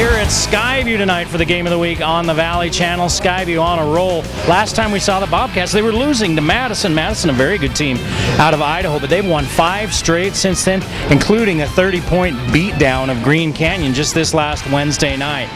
here at Skyview tonight for the Game of the Week on the Valley Channel. Skyview on a roll. Last time we saw the Bobcats, they were losing to Madison. Madison, a very good team out of Idaho, but they've won 5 straight since then, including a 30-point beatdown of Green Canyon just this last Wednesday night.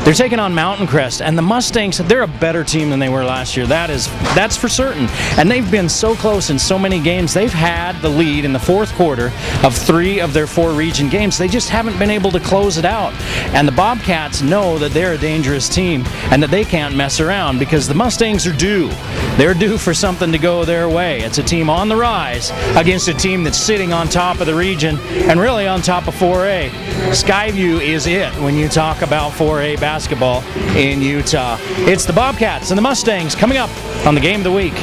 They're taking on Mountain Crest, and the Mustangs, they're a better team than they were last year. That's for certain. And they've been so close in so many games. They've had the lead in the fourth quarter of 3 of their 4 region games. They just haven't been able to close it out. And the Bobcats know that they're a dangerous team and that they can't mess around because the Mustangs are due. They're due for something to go their way. It's a team on the rise against a team that's sitting on top of the region and really on top of 4A. Skyview is it when you talk about 4A basketball in Utah. It's the Bobcats and the Mustangs coming up on the Game of the Week.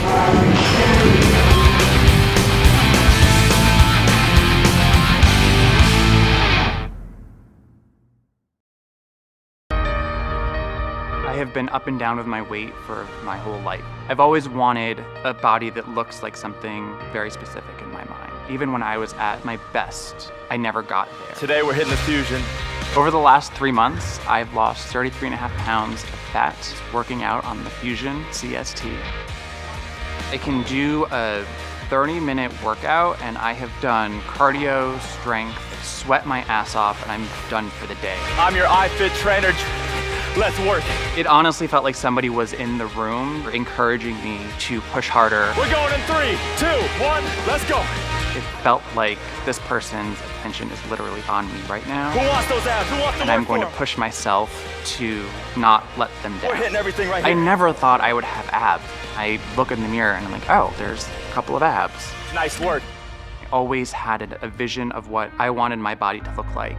I have been up and down with my weight for my whole life. I've always wanted a body that looks like something very specific in my mind. Even when I was at my best, I never got there. Today we're hitting the Fusion. Over the last 3 months, I've lost 33.5 pounds of fat working out on the Fusion CST. I can do a 30-minute workout and I have done cardio, strength, sweat my ass off, and I'm done for the day. I'm your iFit trainer. Let's work. It honestly felt like somebody was in the room encouraging me to push harder. We're going in 3, 2, 1, let's go. It felt like this person's attention is literally on me right now. Who wants those abs? Who wants to And work I'm going to for 'em? push myself to not let them down. We're hitting everything right I here. never thought I would have abs. I look in the mirror and I'm like, oh, there's a couple of abs. Nice work. I always had a vision of what I wanted my body to look like.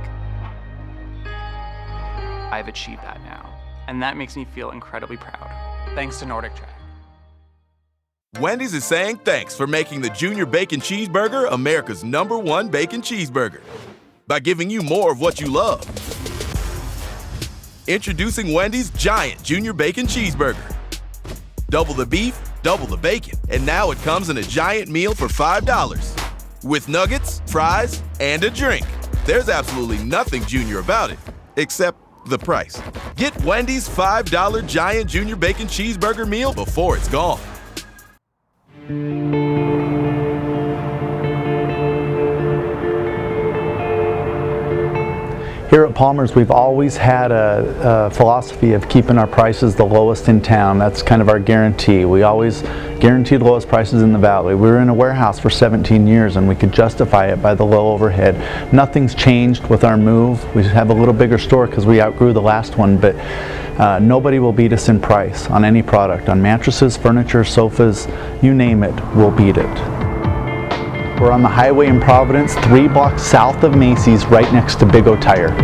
I've achieved that now. And that makes me feel incredibly proud. Thanks to Nordic Track. Wendy's is saying thanks for making the Junior Bacon Cheeseburger America's #1 bacon cheeseburger by giving you more of what you love. Introducing Wendy's Giant Junior Bacon Cheeseburger. Double the beef, double the bacon, and now it comes in a giant meal for $5 with nuggets, fries, and a drink. There's absolutely nothing junior about it, except the price. Get Wendy's $5 Giant Junior Bacon Cheeseburger meal before it's gone. Here at Palmer's, we've always had a philosophy of keeping our prices the lowest in town. That's kind of our guarantee. We always guarantee the lowest prices in the valley. We were in a warehouse for 17 years and we could justify it by the low overhead. Nothing's changed with our move. We have a little bigger store because we outgrew the last one, but nobody will beat us in price on any product. On mattresses, furniture, sofas, you name it, we'll beat it. We're on the highway in Providence, 3 blocks south of Macy's, right next to Big O Tire.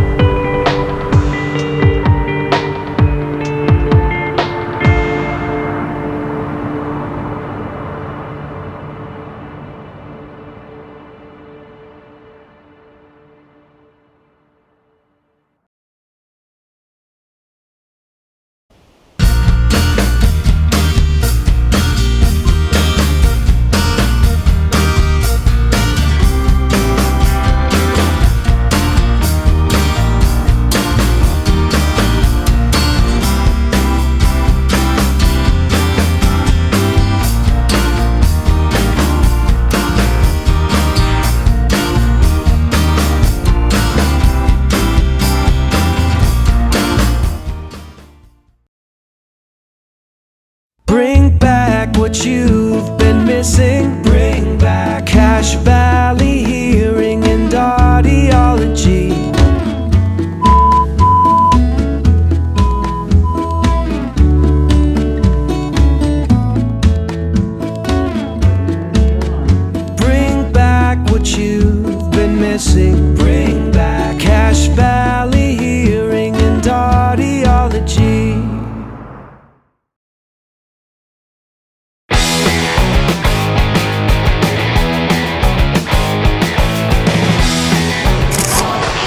Bring back what you've been missing. Bring back Cache Valley Hearing and Audiology. Bring back what you've been missing. Bring back Cache Valley Hearing and Audiology.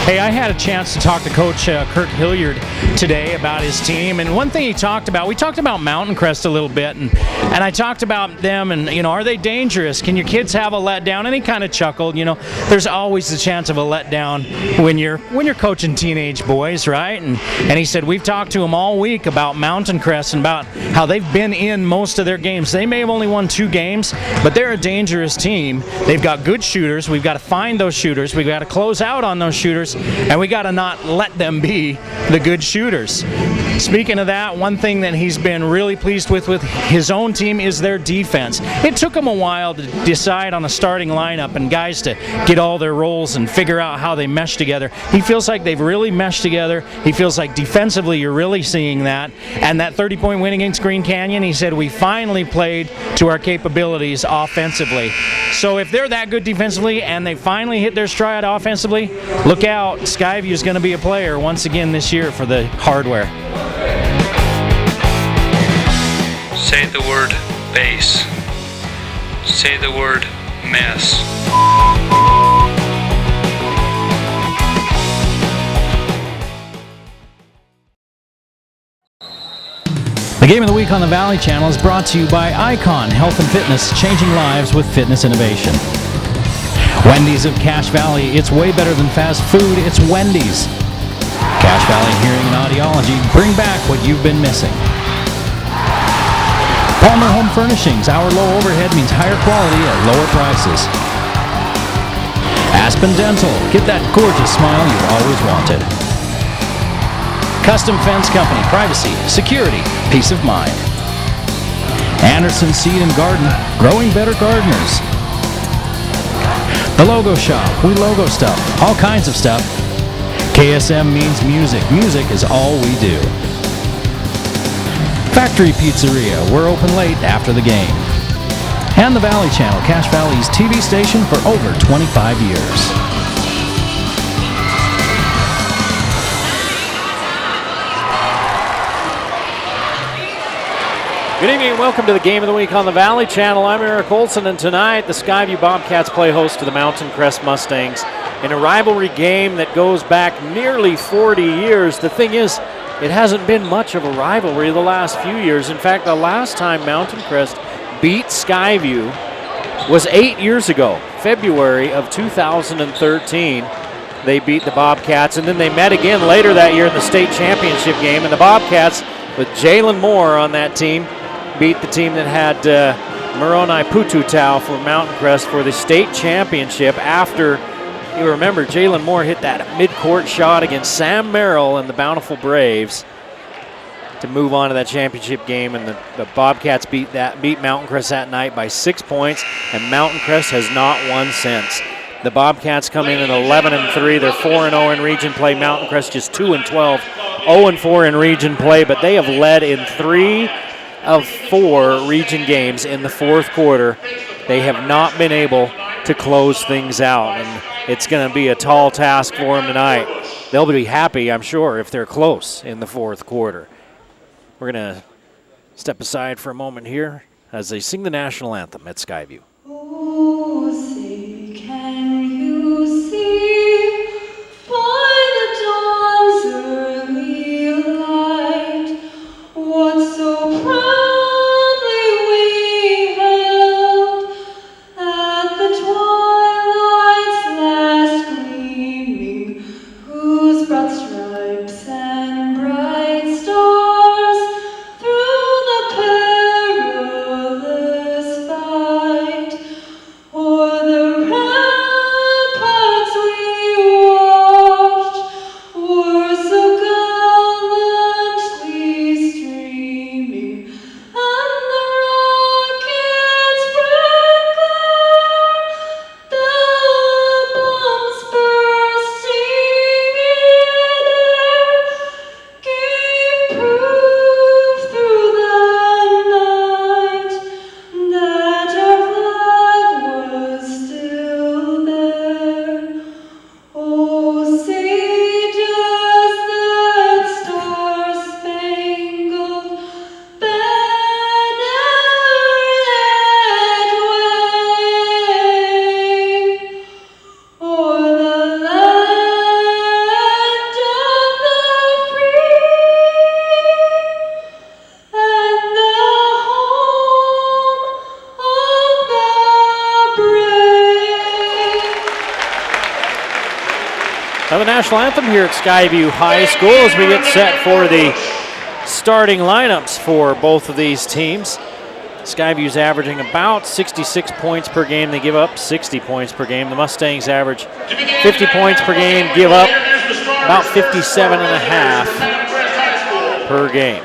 Hey, I had a chance to talk to Coach Kirk Hilliard today about his team, and one thing we talked about Mountain Crest a little bit, and I talked about them, and are they dangerous? Can your kids have a letdown? And he kind of chuckled. There's always the chance of a letdown when you're coaching teenage boys, right? And he said we've talked to them all week about Mountain Crest and about how they've been in most of their games. They may have only won 2 games, but they're a dangerous team. They've got good shooters. We've got to find those shooters. We've got to close out on those shooters. And we got to not let them be the good shooters. Speaking of that, one thing that he's been really pleased with his own team is their defense. It took him a while to decide on a starting lineup and guys to get all their roles and figure out how they mesh together. He feels like they've really meshed together. He feels like defensively you're really seeing that. And that 30-point win against Green Canyon, he said we finally played to our capabilities offensively. So if they're that good defensively and they finally hit their stride offensively, look out. Skyview is going to be a player once again this year for the hardware. Say the word base. Say the word mess. The Game of the Week on the Valley Channel is brought to you by Icon Health and Fitness, changing lives with fitness innovation. Wendy's of Cache Valley, it's way better than fast food, it's Wendy's. Cache Valley Hearing and Audiology, bring back what you've been missing. Palmer Home Furnishings, our low overhead means higher quality at lower prices. Aspen Dental, get that gorgeous smile you've always wanted. Custom Fence Company, privacy, security, peace of mind. Anderson Seed and Garden, growing better gardeners. The Logo Shop, we logo stuff, all kinds of stuff. KSM means music. Music is all we do. Factory Pizzeria, we're open late after the game. And the Valley Channel, Cache Valley's TV station for over 25 years. Good evening and welcome to the Game of the Week on the Valley Channel. I'm Eric Olson, and tonight the Skyview Bobcats play host to the Mountain Crest Mustangs in a rivalry game that goes back nearly 40 years. The thing is, it hasn't been much of a rivalry the last few years. In fact, the last time Mountain Crest beat Skyview was 8 years ago, February of 2013. They beat the Bobcats, and then they met again later that year in the state championship game, and the Bobcats, with Jalen Moore on that team, beat the team that had Moroni Pututau for Mountain Crest for the state championship after, you remember, Jalen Moore hit that midcourt shot against Sam Merrill and the Bountiful Braves to move on to that championship game, and the Bobcats beat Mountain Crest that night by 6 points, and Mountain Crest has not won since. The Bobcats come in at 11-3. They're 4-0 in region play. Mountain Crest just 2-12, 0-4 in region play, but they have led in 3 of 4 region games in the fourth quarter. They have not been able to close things out, and it's going to be a tall task for them tonight. They'll be happy, I'm sure, if they're close in the fourth quarter. We're going to step aside for a moment here as they sing the national anthem at Skyview. Oh, say, can you see by the dawn's early light what so proudly we held at the twilight's last gleaming, whose broad stripes and bright stars through the perilous fight Now the national anthem here at Skyview High School as we get set for the starting lineups for both of these teams. Skyview's averaging about 66 points per game. They give up 60 points per game. The Mustangs average 50 points per game, give up about 57 and a half per game.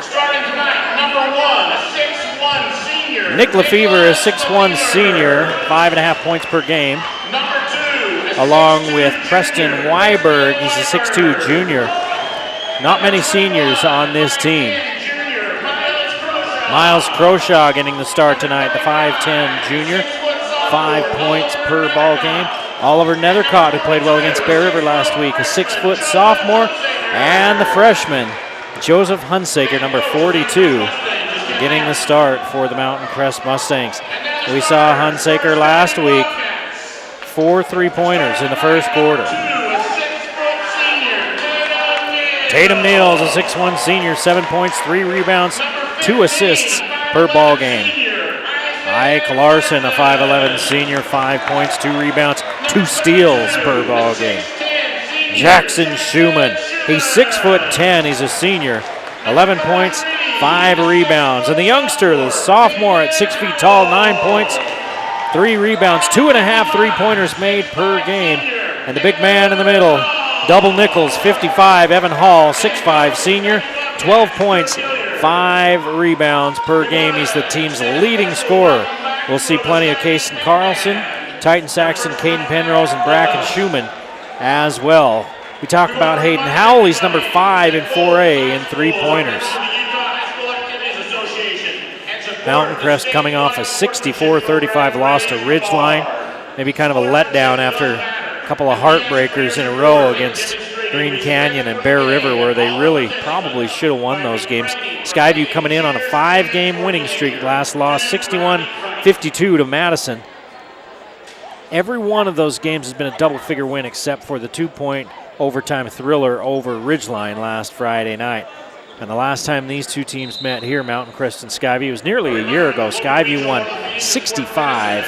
Nick Lefevre is 6'1" senior, 5.5 points per game. Along with Preston Weiberg, he's a 6'2" junior. Not many seniors on this team. Miles Croshaw getting the start tonight, the 5'10" junior, 5 points per ball game. Oliver Nethercott, who played well against Bear River last week, a 6-foot sophomore. And the freshman, Joseph Hunsaker, number 42, getting the start for the Mountain Crest Mustangs. We saw Hunsaker last week, 4 3-pointers in the first quarter. Tatum Neals, a 6'1" senior, 7 points, 3 rebounds, 2 assists per ball game. Ike Larson, a 5'11" senior, 5 points, 2 rebounds, 2 steals per ball game. Jackson Schumann, he's 6'10", he's a senior, 11 points, 5 rebounds. And the youngster, the sophomore at 6 feet tall, 9 points, 3 rebounds, 2.5 3-pointers made per game. And the big man in the middle, double nickels, 55, Evan Hall, 6'5", senior, 12 points, 5 rebounds per game. He's the team's leading scorer. We'll see plenty of Kason Carlson, Titan Saxon, Caden Penrose, and Bracken Schumann as well. We talk about Hayden Howell. He's number 5 in 4A in 3-pointers. Mountain Crest coming off a 64-35 loss to Ridgeline. Maybe kind of a letdown after a couple of heartbreakers in a row against Green Canyon and Bear River, where they really probably should have won those games. Skyview coming in on a 5-game winning streak. Last loss, 61-52 to Madison. Every one of those games has been a double-figure win except for the 2-point overtime thriller over Ridgeline last Friday night. And the last time these two teams met here, Mountain Crest and Skyview, was nearly a year ago. Skyview won 65-38.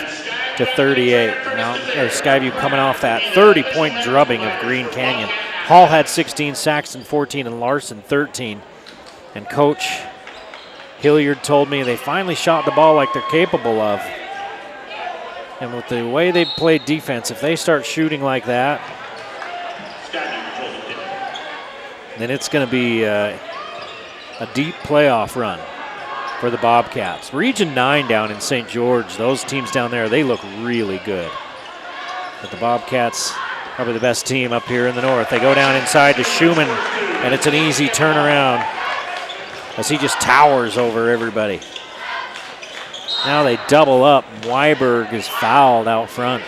Skyview coming off that 30-point drubbing of Green Canyon. Hall had 16, Saxton 14, and Larson 13. And Coach Hilliard told me they finally shot the ball like they're capable of. And with the way they've played defense, if they start shooting like that, then it's going to be a deep playoff run for the Bobcats. Region 9 down in St. George, those teams down there, they look really good. But the Bobcats, probably the best team up here in the north. They go down inside to Schumann, and it's an easy turnaround as he just towers over everybody. Now they double up. Weiberg is fouled out front.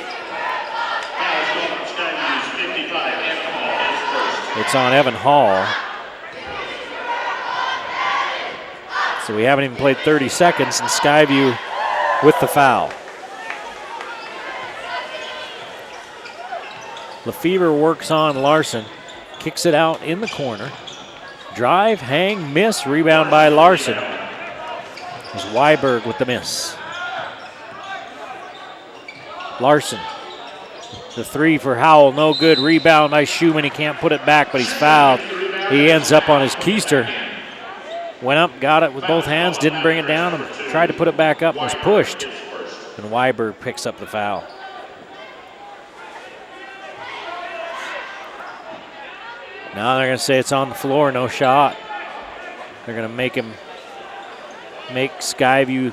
It's on Evan Hall. So we haven't even played 30 seconds, and Skyview with the foul. Lefevre works on Larson, kicks it out in the corner. Drive, hang, miss, rebound by Larson. There's Weiberg with the miss. Larson, the 3 for Howell, no good. Rebound by Schumann, he can't put it back, but he's fouled. He ends up on his keister. Went up, got it with both hands, didn't bring it down, and tried to put it back up and was pushed. And Weiberg picks up the foul. Now they're going to say it's on the floor, no shot. They're going to make Skyview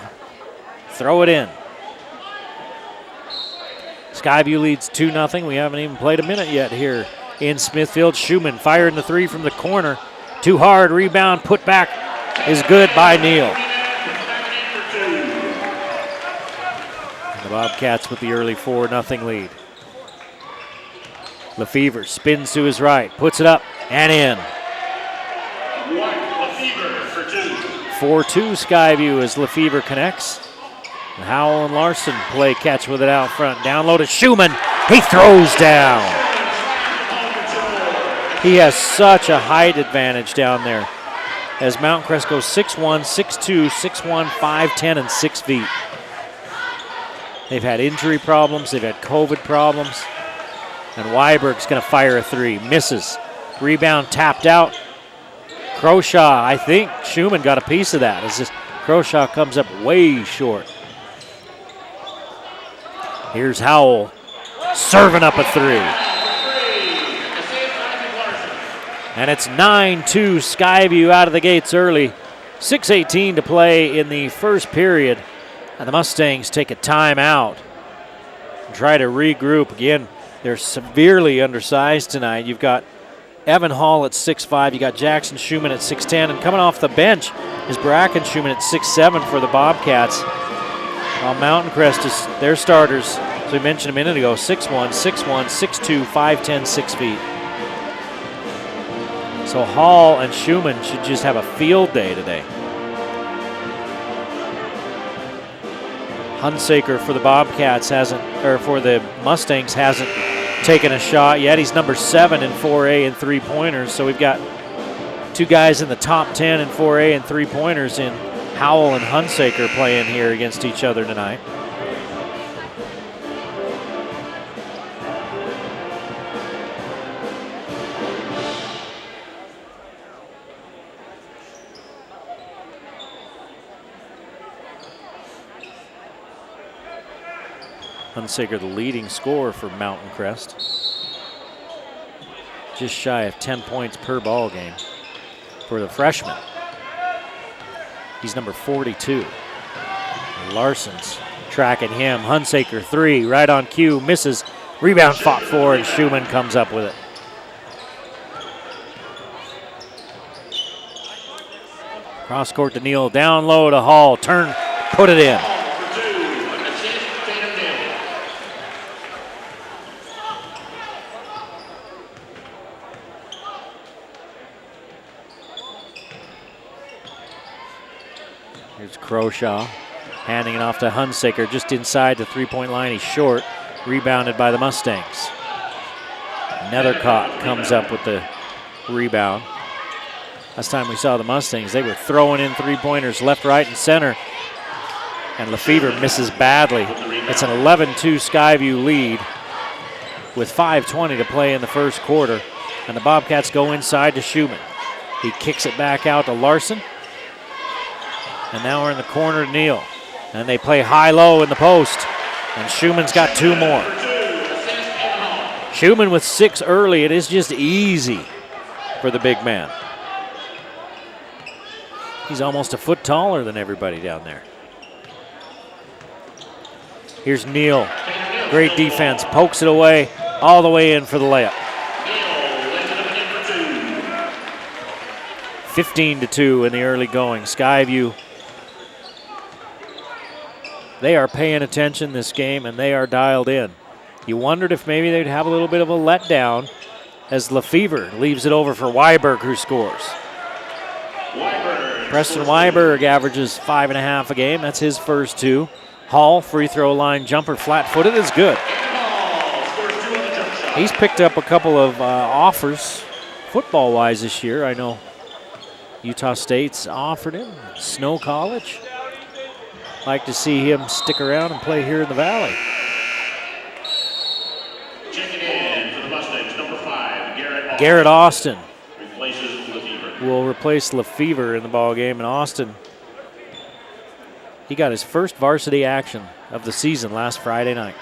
throw it in. Skyview leads 2-0. We haven't even played a minute yet here in Smithfield. Schumann firing the 3 from the corner. Too hard, rebound, put back is good by Neal. And the Bobcats with the early 4-0 lead. Lefevre spins to his right, puts it up and in. 4-2 Skyview as Lefevre connects. And Howell and Larson play catch with it out front. Down low to Schumann. He throws down. He has such a height advantage down there as Mountain Crest goes 6'1", 6'2", 6'1", 5'10", and 6 feet. They've had injury problems. They've had COVID problems. And Weiberg's going to fire a three. Misses. Rebound tapped out. Croshaw, I think Schumann got a piece of that as this Croshaw comes up way short. Here's Howell serving up a three. And it's 9-2 Skyview out of the gates early. 6:18 to play in the first period. And the Mustangs take a timeout and try to regroup. Again, they're severely undersized tonight. You've got Evan Hall at 6'5", you got Jackson Schumann at 6'10", and coming off the bench is Bracken Schumann at 6'7" for the Bobcats. While Mountain Crest is their starters, as we mentioned a minute ago, 6'1", 6'1", 6'2", 5'10", 6 feet. So Hall and Schumann should just have a field day today. Hunsaker for the Bobcats for the Mustangs hasn't taken a shot yet. He's number 7 in 4A in three-pointers. So we've got two guys in the top 10 in 4A and three-pointers in Howell and Hunsaker playing here against each other tonight. Hunsaker, the leading scorer for Mountain Crest. Just shy of 10 points per ball game for the freshman. He's number 42. Larson's tracking him. Hunsaker three, right on cue, misses. Rebound fought for, and Schumann comes up with it. Cross court to Neal, down low to Hall. Turn, put it in. Here's Croshaw, handing it off to Hunsaker just inside the three-point line. He's short, rebounded by the Mustangs. Nethercott comes up with the rebound. Last time we saw the Mustangs, they were throwing in three-pointers left, right, and center. And Lefevre misses badly. It's an 11-2 Skyview lead with 5:20 to play in the first quarter. And the Bobcats go inside to Schumann. He kicks it back out to Larson. And now we're in the corner to Neal. And they play high-low in the post. And Schumann's got two more. Schumann with 6 early. It is just easy for the big man. He's almost a foot taller than everybody down there. Here's Neal. Great defense. Pokes it away. All the way in for the layup. 15-2 in the early going. Skyview, they are paying attention this game, and they are dialed in. You wondered if maybe they'd have a little bit of a letdown as Lefevre leaves it over for Weiberg, who scores. Preston Weiberg averages 5.5 a game. That's his first 2. Hall, free throw line jumper, flat-footed, is good. He's picked up a couple of offers football-wise this year. I know Utah State's offered him. Snow College. Like to see him stick around and play here in the Valley. Checking in for the Mustangs, number 5, Garrett Austin replaces Lefevre. will replace Lefevre in the ball game. And Austin, he got his first varsity action of the season last Friday night.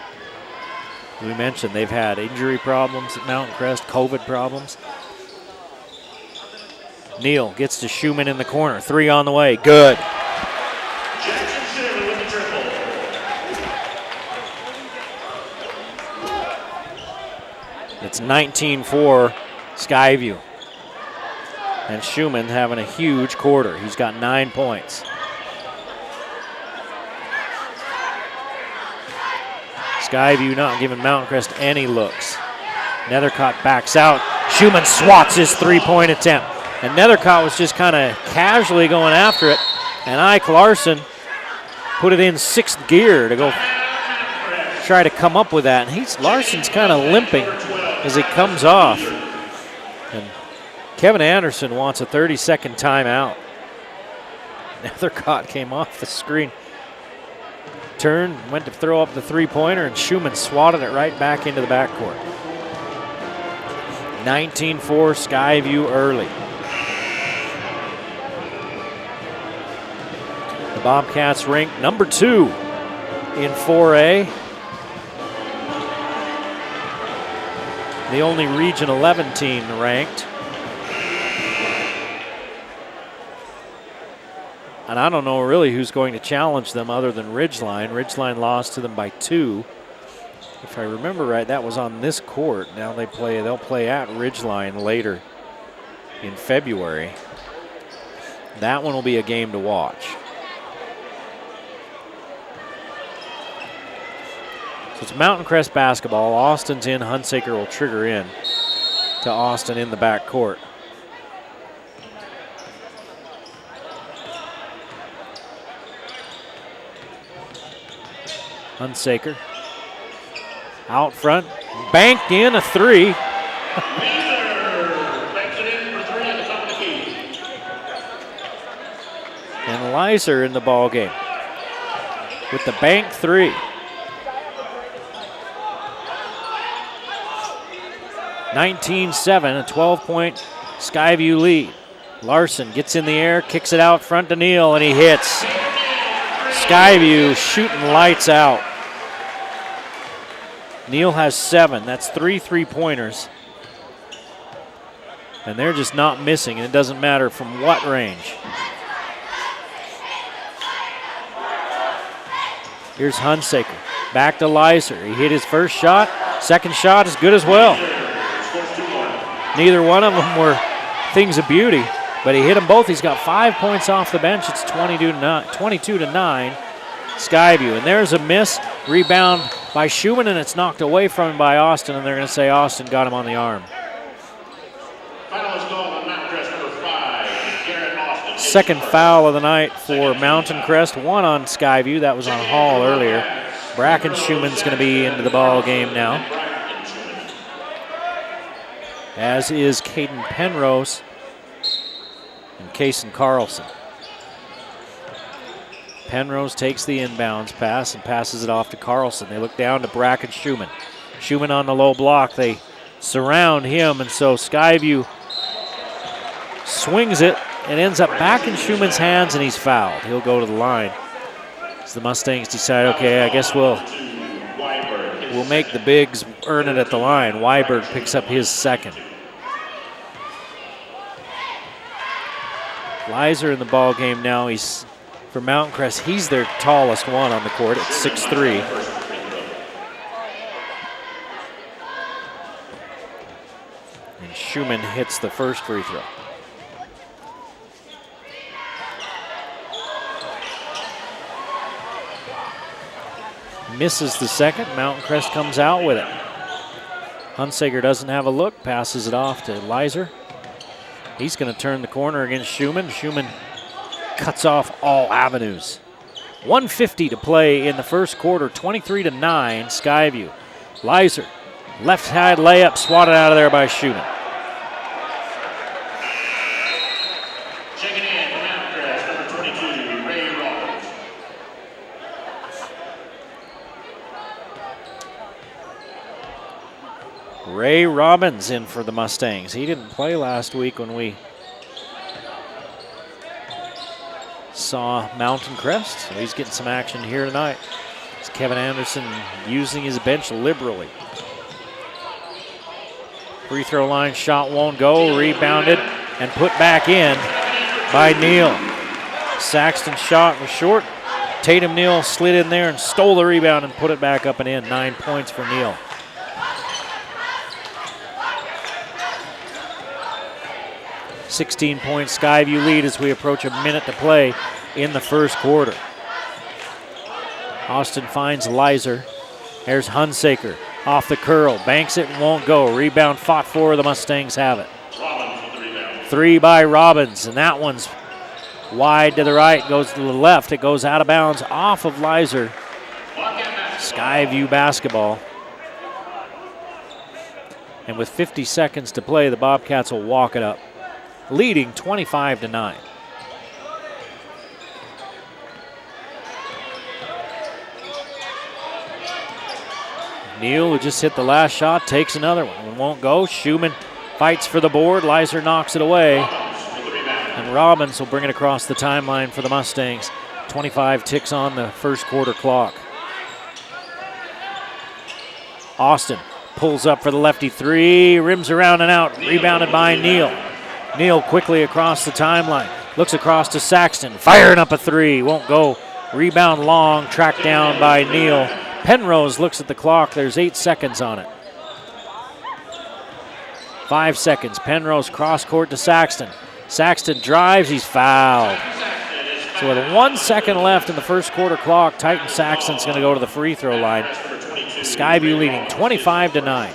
We mentioned they've had injury problems at Mountain Crest, COVID problems. Neal gets to Schumann in the corner. 3 on the way. Good. It's 19-4 Skyview. And Schumann having a huge quarter. He's got 9 points. Skyview not giving Mountain Crest any looks. Nethercott backs out. Schumann swats his three-point attempt. And Nethercott was just kind of casually going after it. And Ike Larson put it in 6th gear to go try to come up with that. And Larson's kind of limping as he comes off. And Kevin Anderson wants a 30-second timeout. Nethercott came off the screen. Turned, went to throw up the three-pointer, and Schumann swatted it right back into the backcourt. 19-4 Skyview early. The Bobcats ranked number 2 in 4A. The only Region 11 team ranked. And I don't know really who's going to challenge them other than Ridgeline. Ridgeline lost to them by 2. If I remember right, that was on this court. Now they'll play at Ridgeline later in February. That one will be a game to watch. So it's Mountain Crest basketball. Austin's in. Hunsaker will trigger in to Austin in the back court. Hunsaker out front, banked in a 3. And Leiser in the ball game with the bank 3. (19-7), a 12-point Skyview lead. Larson gets in the air, kicks it out front to Neal, and he hits. Skyview shooting lights out. Neal has 7. That's 3 3-pointers. And they're just not missing, and it doesn't matter from what range. Here's Hunsaker. Back to Leiser. He hit his first shot. Second shot is good as well. Neither one of them were things of beauty, but he hit them both. He's got 5 points off the bench. It's 22-9 Skyview. And there's a miss. Rebound by Schumann, and it's knocked away from him by Austin, and they're going to say Austin got him on the arm. Second foul of the night for Mountain Crest. 1 on Skyview. That was on Hall earlier. Bracken Schumann's going to be into the ball game now, as is Caden Penrose and Kason Carlson. Penrose takes the inbounds pass and passes it off to Carlson. They look down to Bracken Schumann. Schumann on the low block. They surround him, and so Skyview swings it and ends up back in Schumann's hands, and he's fouled. He'll go to the line. So the Mustangs decide, okay, I guess we'll make the bigs earn it at the line. Weiberg picks up his second. Leiser in the ball game now. He's for Mountain Crest. He's their tallest one on the court at 6'3". And Schumann hits the first free throw. Misses the second. Mountain Crest comes out with it. Hunsaker doesn't have a look, passes it off to Leiser. He's going to turn the corner against Schumann. Schumann cuts off all avenues. 1:50 to play in the first quarter, 23-9 Skyview. Leiser, left side layup, swatted out of there by Schumann. Checking in from Mountain Crest, number 22, Ray Rollins. Ray Robbins in for the Mustangs. He didn't play last week when we saw Mountain Crest, so he's getting some action here tonight. It's Kevin Anderson using his bench liberally. Free throw line shot won't go. Rebounded and put back in by Neal. Saxton's shot was short. Tatum Neal slid in there and stole the rebound and put it back up and in. 9 points for Neal. .16 Skyview lead as we approach a minute to play in the first quarter. Austin finds Leiser. There's Hunsaker off the curl, banks it and won't go. Rebound fought for, the Mustangs have it. 3 by Robbins, and that one's wide to the right, goes to the left. It goes out of bounds off of Leiser. Skyview basketball. And with 50 seconds to play, the Bobcats will walk it up, leading 25-9. Neal, who just hit the last shot, takes another one. It won't go. Schumann Fights for the board. Leiser knocks it away. And Robbins will bring it across the timeline for the Mustangs. 25 ticks on the first quarter clock. Austin pulls up for the lefty three. Rims around and out. Rebounded by Neal. Neal quickly across the timeline. Looks across to Saxton. Firing up a three. Won't go. Rebound long. Tracked down by Neal. Penrose looks at the clock. There's 8 seconds on it. 5 seconds. Penrose cross court to Saxton. Saxton drives. He's fouled. So with 1 second left in the first quarter clock, Titan Saxton's going to go to the free throw line. Skyview leading 25-9.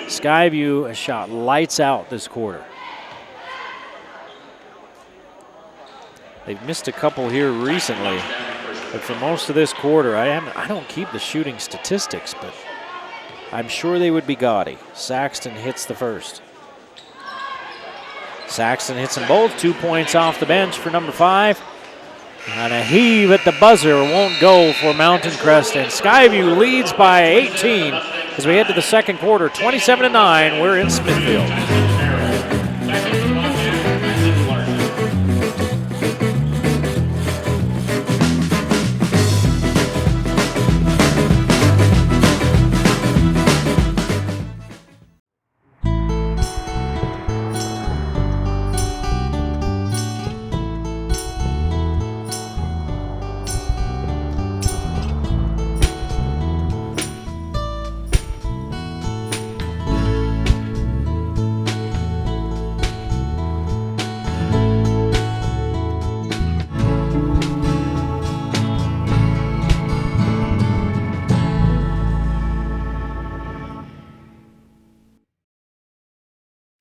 Skyview has shot lights out this quarter. They've missed a couple here recently, but for most of this quarter, I don't keep the shooting statistics, but I'm sure they would be gaudy. Saxton hits the first. Saxton hits them both. 2 points off the bench for number 5. And a heave at the buzzer won't go for Mountain Crest. And Skyview leads by 18 as we head to the second quarter. 27-9, we're in Smithfield.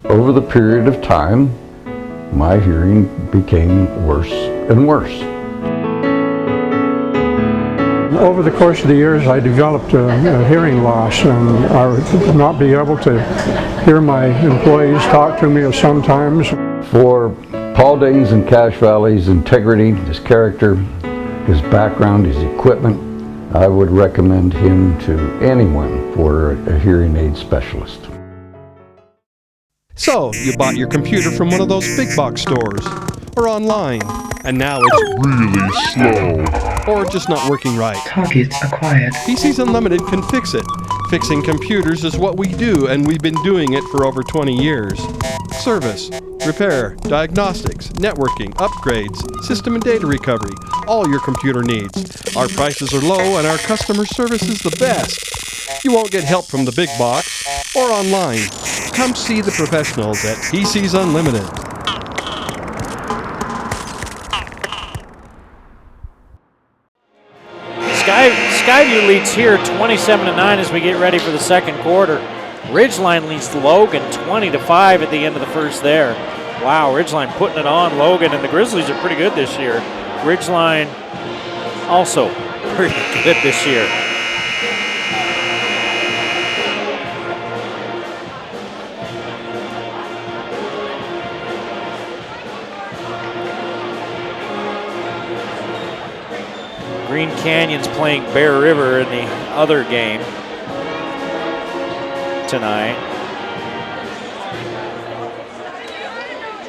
Over the period of time, my hearing became worse and worse. Over the course of the years, I developed a hearing loss, and I would not be able to hear my employees talk to me sometimes. For Paul Danes and Cache Valley's integrity, his character, his background, his equipment, I would recommend him to anyone for a hearing aid specialist. So, you bought your computer from one of those big box stores, or online, and now it's really slow, or just not working right. Target acquired. PCs Unlimited can fix it. Fixing computers is what we do, and we've been doing it for over 20 years. Service, repair, diagnostics, networking, upgrades, system and data recovery, all your computer needs. Our prices are low, and our customer service is the best. You won't get help from the big box or online. Come see the professionals at PCs Unlimited. Skyview leads here 27-9 as we get ready for the second quarter. Ridgeline leads Logan 20-5 at the end of the first there. Wow, Ridgeline putting it on Logan, and the Grizzlies are pretty good this year. Ridgeline also pretty good this year. Green Canyon's playing Bear River in the other game tonight.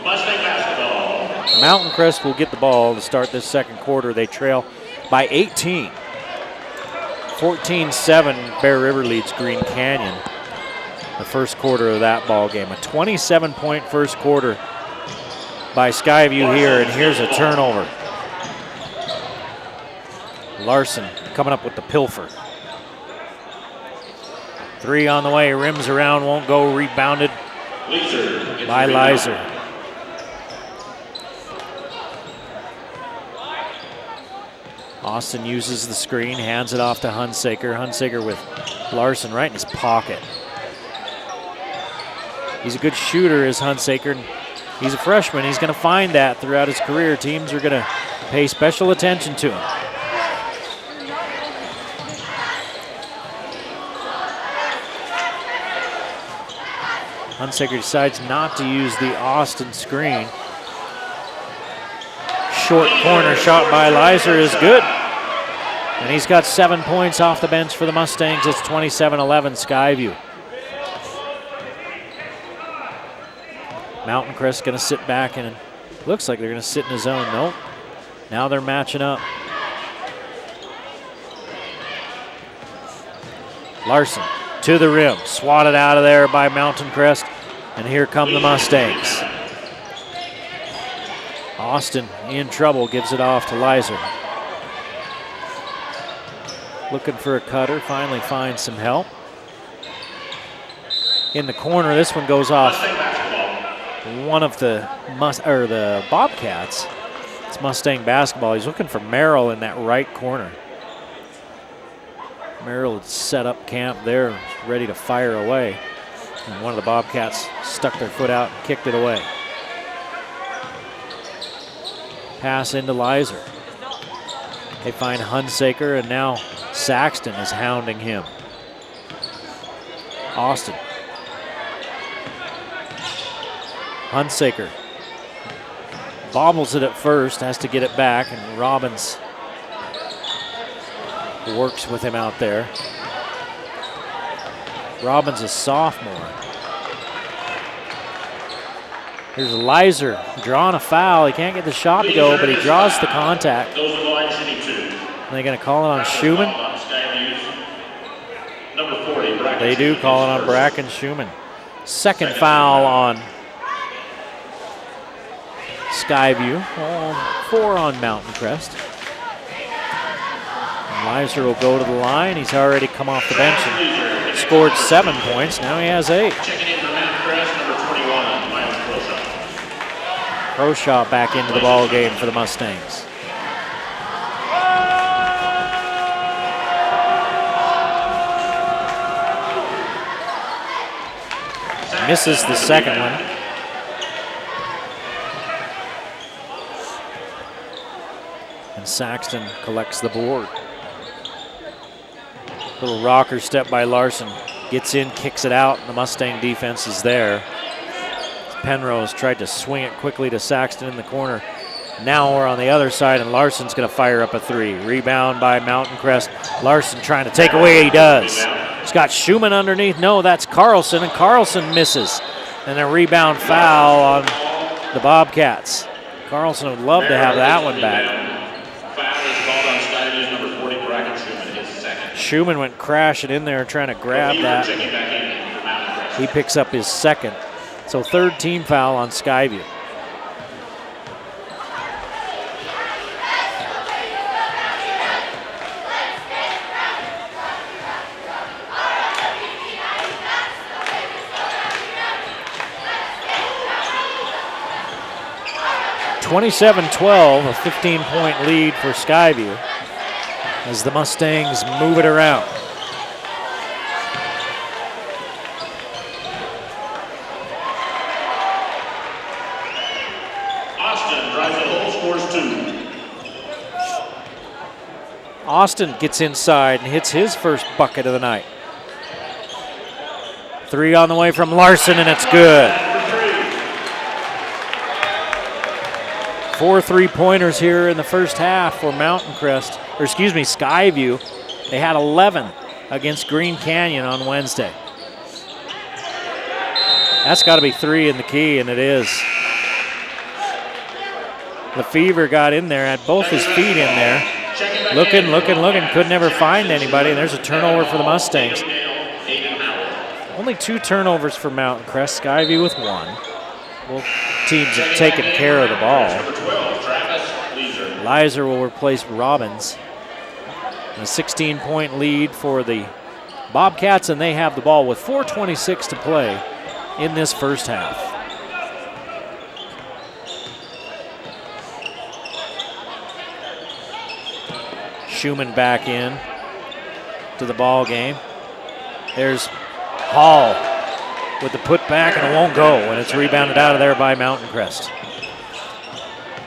Mustang basketball. Mountain Crest will get the ball to start this second quarter. They trail by 18. 14-7, Bear River leads Green Canyon. The first quarter of that ball game. A 27-point first quarter by Skyview here, and here's a turnover. Larson coming up with the pilfer. Three on the way, rims around, won't go, rebounded by Leiser. Austin uses the screen, hands it off to Hunsaker. Hunsaker with Larson right in his pocket. He's a good shooter, is Hunsaker. He's a freshman. He's going to find that throughout his career. Teams are going to pay special attention to him. Hunsaker decides not to use the Austin screen. Short corner shot by Leiser is good. And he's got 7 points off the bench for the Mustangs. It's 27-11 Skyview. Mountain Crest going to sit back and looks like they're going to sit in a zone. Nope. Now they're matching up. Larson to the rim, swatted out of there by Mountain Crest, and here come the Mustangs. Austin in trouble, gives it off to Lizer. Looking for a cutter, finally finds some help. In the corner, this one goes off one of the Bobcats. It's Mustang basketball. He's looking for Merrill in that right corner. Merrill had set up camp there, ready to fire away. And one of the Bobcats stuck their foot out and kicked it away. Pass into Lizer. They find Hunsaker, and now Saxton is hounding him. Austin. Hunsaker bobbles it at first, has to get it back, and Robbins works with him out there. Robbins, a sophomore. Here's Lizer drawing a foul. He can't get the shot to go, but he draws the contact. Are they going to call it on Schumann? They do call it on Bracken Schumann. Second foul on Skyview. 4 on Mountain Crest. Lizer will go to the line. He's already come off the bench and scored 7 points. Now he has 8. Croshaw back into the ball game for the Mustangs. Misses the second one. And Saxton collects the board. Little rocker step by Larson. Gets in, kicks it out, and the Mustang defense is there. Penrose tried to swing it quickly to Saxton in the corner. Now we're on the other side, and Larson's going to fire up a 3. Rebound by Mountain Crest. Larson trying to take away. He does. He's got Schumann underneath. No, that's Carlson, and Carlson misses. And a rebound foul on the Bobcats. Carlson would love to have that one back. Schumann went crashing in there trying to grab that. He picks up his second. So third team foul on Skyview. (27-12), a 15-point lead for Skyview as the Mustangs move it around. Austin drives it home, scores 2. Austin gets inside and hits his first bucket of the night. 3 on the way from Larson, and it's good. 4 3-pointers here in the first half for Skyview. They had 11 against Green Canyon on Wednesday. That's got to be 3 in the key, and it is. Lefevre got in there, had both his feet in there. Looking, could never find anybody, and there's a turnover for the Mustangs. Only 2 turnovers for Mountain Crest, Skyview with 1. Both teams have taken care of the ball. Lizer will replace Robbins. A 16-point lead for the Bobcats, and they have the ball with 4:26 to play in this first half. Schumann back in to the ball game. There's Hall with the putback, and it won't go, and it's rebounded out of there by Mountain Crest.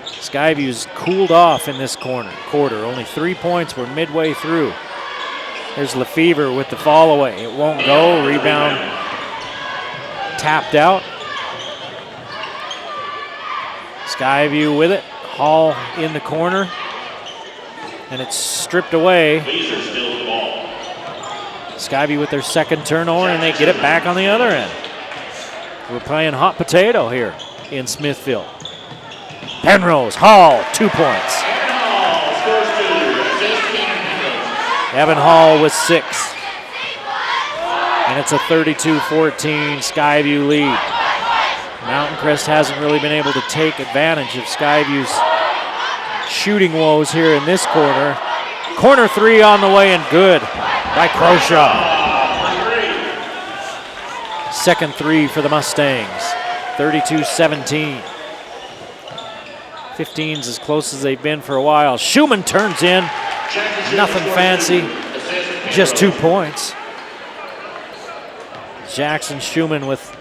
Skyview's cooled off in this quarter. Only 3 points were midway through. There's Lefevre with the fall away. It won't go. Rebound tapped out. Skyview with it. Hall in the corner. And it's stripped away. Skyview with their second turnover, and they get it back on the other end. We're playing hot potato here. in Smithfield. Penrose, Hall, 2 points. Evan Hall with 6. And it's a 32-14 Skyview lead. Mountain Crest hasn't really been able to take advantage of Skyview's shooting woes here in this quarter. Corner 3 on the way and good by Croshaw. Second 3 for the Mustangs, 32-17. 15's as close as they've been for a while. Schumann turns in, nothing fancy, just 2 points. Jackson Schumann with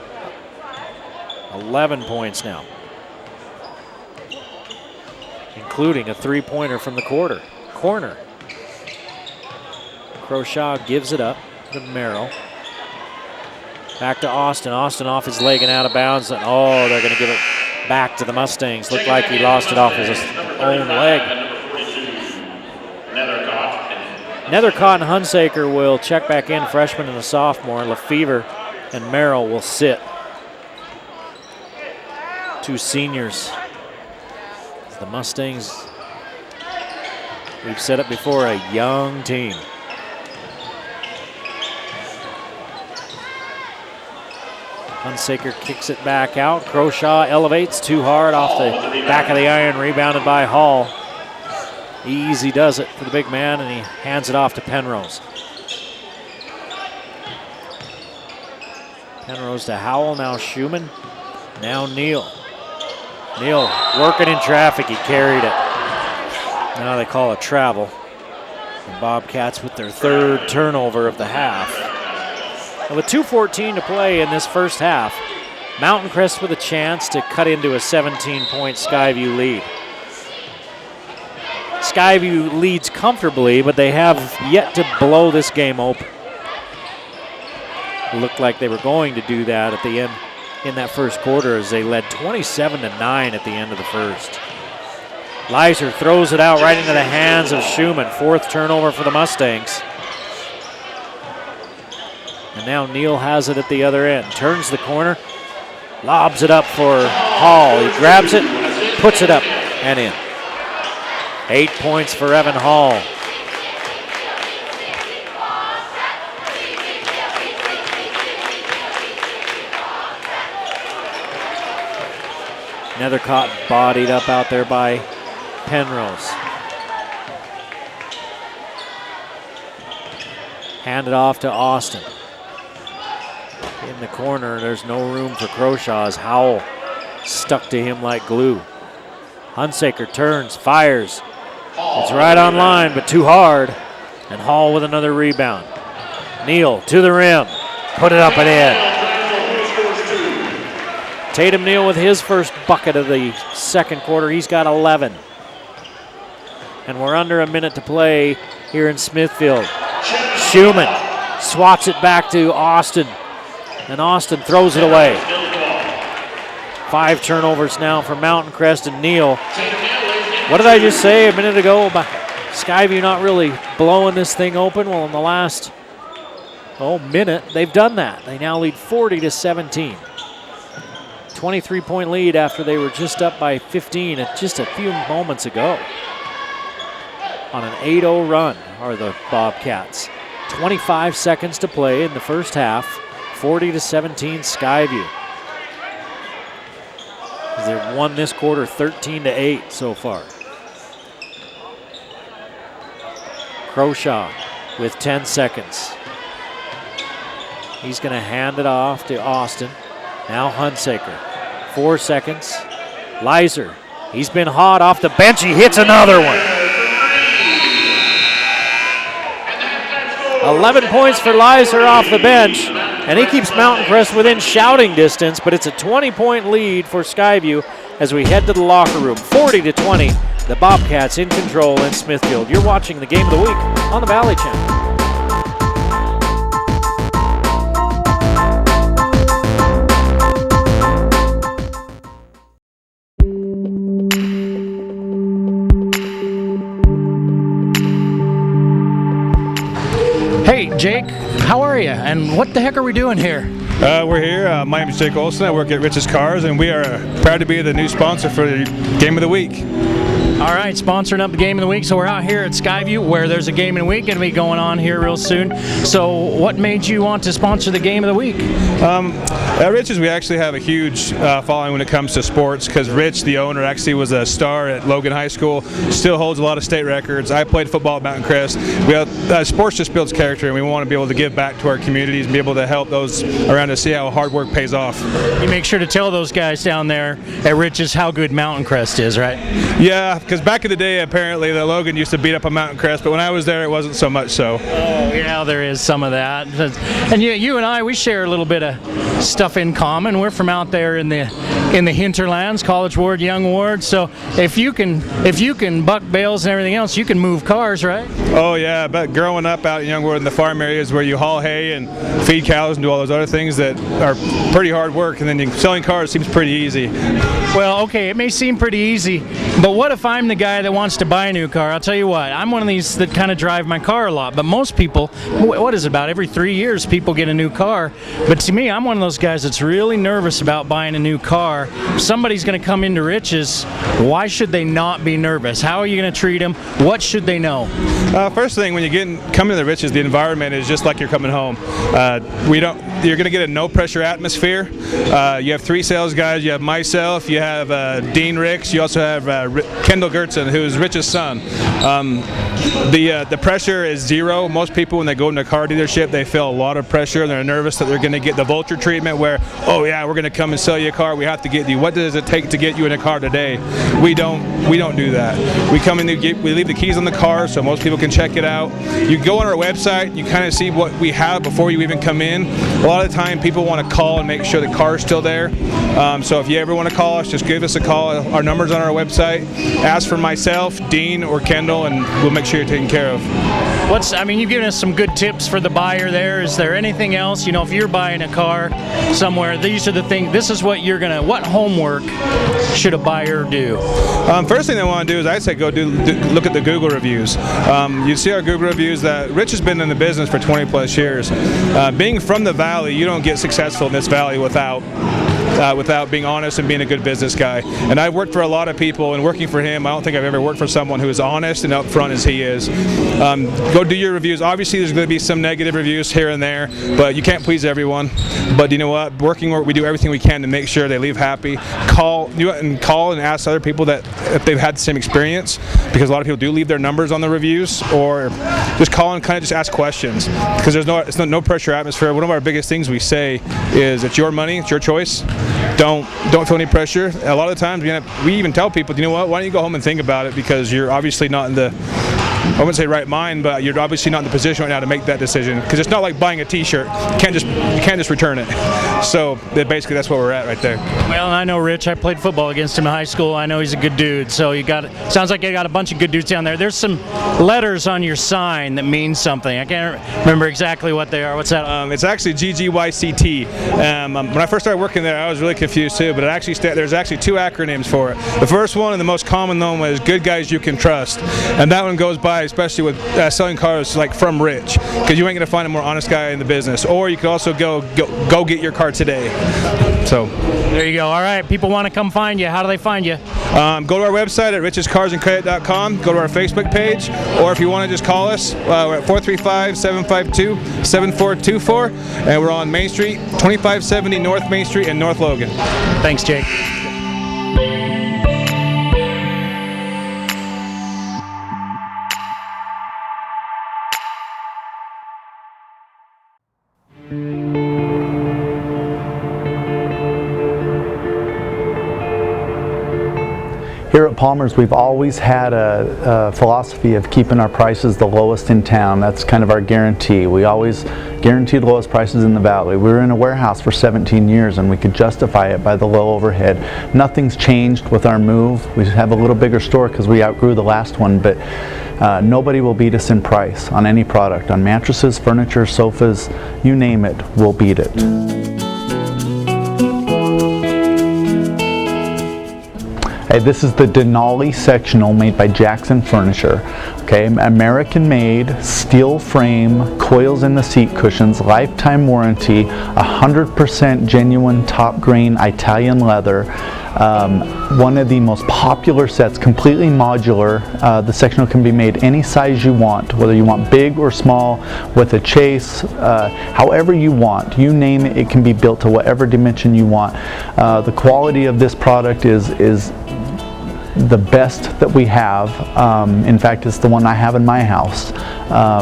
11 points now, including a 3-pointer from the corner. Croshaw gives it up to Merrill. Back to Austin. Austin off his leg and out of bounds. And oh, they're going to give it back to the Mustangs. Looked like he lost it off his own leg. Nethercott and Hunsaker will check back in, freshman and a sophomore. Lefevre and Merrill will sit. 2 seniors. The Mustangs, we've said it before, a young team. Hunsaker kicks it back out. Croshaw elevates too hard off the back of the iron, rebounded by Hall. Easy does it for the big man, and he hands it off to Penrose. Penrose to Howell, now Schumann, now Neal. Neal working in traffic, he carried it. Now they call it travel. The Bobcats with their 3rd turnover of the half. And with 2:14 to play in this first half, Mountain Crest with a chance to cut into a 17-point Skyview lead. Skyview leads comfortably, but they have yet to blow this game open. It looked like they were going to do that at the end in that first quarter as they led 27-9 at the end of the first. Leiser throws it out right into the hands of Schumann. 4th turnover for the Mustangs. And now Neal has it at the other end. Turns the corner, lobs it up for Hall. He grabs it, puts it up and in. 8 points for Evan Hall. Nethercott bodied up out there by Penrose. Handed off to Austin. In the corner, there's no room for Croshaw as Howell stuck to him like glue. Hunsaker turns, fires. It's right on line, but too hard. And Hall with another rebound. Neal to the rim, put it up and in. Tatum Neal with his first bucket of the second quarter. He's got 11. And we're under a minute to play here in Smithfield. Schumann swats it back to Austin, and Austin throws it away. 5 turnovers now for Mountain Crest and Neal. What did I just say a minute ago about Skyview not really blowing this thing open? Well, in the last minute, they've done that. They now lead 40-17. 23-point lead after they were just up by 15 just a few moments ago. On an 8-0 run are the Bobcats. 25 seconds to play in the first half. 40-17 Skyview. They've won this quarter 13-8 so far. Croshaw with 10 seconds. He's going to hand it off to Austin. Now Hunsaker. 4 seconds. Leiser. He's been hot off the bench. He hits another one. 11 points for Leiser off the bench, and he keeps Mountain Crest within shouting distance, but it's a 20-point lead for Skyview as we head to the locker room. 40-20, the Bobcats in control in Smithfield. You're watching the Game of the Week on the Valley Channel. Hey, Jake, how are you? And what the heck are we doing here? We're here. My name is Jake Olson. I work at Rich's Cars, and we are proud to be the new sponsor for the Game of the Week. All right, sponsoring up the Game of the Week. So we're out here at Skyview where there's a Game of the Week going to be going on here real soon. So what made you want to sponsor the Game of the Week? At Rich's, we actually have a huge following when it comes to sports because Rich, the owner, actually was a star at Logan High School, still holds a lot of state records. I played football at Mountain Crest. Sports just builds character, and we want to be able to give back to our communities and be able to help those around us see how hard work pays off. You make sure to tell those guys down there at Rich's how good Mountain Crest is, right? Yeah, because back in the day, apparently, the Logan used to beat up a Mountain Crest, but when I was there, it wasn't so much so. Oh, yeah, there is some of that. And you and I, we share a little bit of stuff in common. We're from out there in the hinterlands, College Ward, Young Ward. So if you can buck bales and everything else, you can move cars, right? Oh yeah, but growing up out in Young Ward in the farm areas where you haul hay and feed cows and do all those other things that are pretty hard work, and then selling cars seems pretty easy. Well, okay, it may seem pretty easy, but what if I'm the guy that wants to buy a new car? I'll tell you what, I'm one of these that kind of drive my car a lot, but most people, what is it, about every 3 years people get a new car? But to me, I'm one of those guys that's really nervous about buying a new car. If somebody's going to come into Rich's, why should they not be nervous? How are you going to treat them? What should they know? First thing, when you come to the Rich's, the environment is just like you're coming home. You're going to get a no-pressure atmosphere. You have 3 sales guys. You have myself. You have Dean Ricks. You also have Kendall Gertzen, who's Rich's son. The pressure is zero. Most people, when they go into a car dealership, they feel a lot of pressure, and they're nervous that they're going to get the vulture treatment where, oh yeah, we're going to come and sell you a car. We have to get you. What does it take to get you in a car today? We don't do that. We come in, we leave the keys on the car so most people can check it out. You go on our website, you kind of see what we have before you even come in. A lot of the time, people want to call and make sure the car's still there. So if you ever want to call us, just give us a call. Our number's on our website. Ask for myself, Dean, or Kendall, and we'll make sure you're taken care of. You've given us some good tips for the buyer there. Is there anything else? If you're buying a car somewhere, these are the things, this is what what homework should a buyer do? First thing they want to do is I'd say go look at the Google reviews. You see our Google reviews that Rich has been in the business for 20 plus years. Being from the Valley, you don't get successful in this Valley without being honest and being a good business guy. And I've worked for a lot of people, and working for him, I don't think I've ever worked for someone who is honest and upfront as he is. Go do your reviews. Obviously, there's going to be some negative reviews here and there, but you can't please everyone. But you know what? We do everything we can to make sure they leave happy. Call and ask other people that if they've had the same experience, because a lot of people do leave their numbers on the reviews, or just call and kind of just ask questions, because it's no pressure atmosphere. One of our biggest things we say is it's your money, it's your choice. Don't feel any pressure. A lot of the times we even tell people, you know what, why don't you go home and think about it, because you're obviously not in the, I wouldn't say right mind, but you're obviously not in the position right now to make that decision, because it's not like buying a t-shirt. You can't just return it. So basically that's where we're at right there. Well, and I know Rich, I played football against him in high school. I know he's a good dude. So sounds like you got a bunch of good dudes down there. There's some letters on your sign that mean something. I can't remember exactly what they are. What's that? It's actually GGYCT. When I first started working there, I was really confused too, but there's actually 2 acronyms for it. The first one, and the most common known, was Good Guys You Can Trust. And that one goes by especially with selling cars like from Rich, because you ain't going to find a more honest guy in the business. Or you could also go get your car today. So there you go. All right, people want to come find you. How do they find you? Go to our website at richescarsandcredit.com. Go to our Facebook page, or if you want to just call us, we're at 435-752-7424, and we're on Main Street, 2570 North Main Street in North Logan. Thanks, Jake. Here at Palmer's, we've always had a philosophy of keeping our prices the lowest in town. That's kind of our guarantee. We always guarantee the lowest prices in the Valley. We were in a warehouse for 17 years and we could justify it by the low overhead. Nothing's changed with our move. We have a little bigger store because we outgrew the last one, but nobody will beat us in price on any product. On mattresses, furniture, sofas, you name it, we'll beat it. Hey, this is the Denali sectional made by Jackson Furniture. Okay, American made, steel frame, coils in the seat cushions, lifetime warranty, 100% genuine top grain Italian leather. One of the most popular sets, completely modular. The sectional can be made any size you want, whether you want big or small, with a chase, however you want. You name it, it can be built to whatever dimension you want. The quality of this product is the best that we have. In fact, it's the one I have in my house.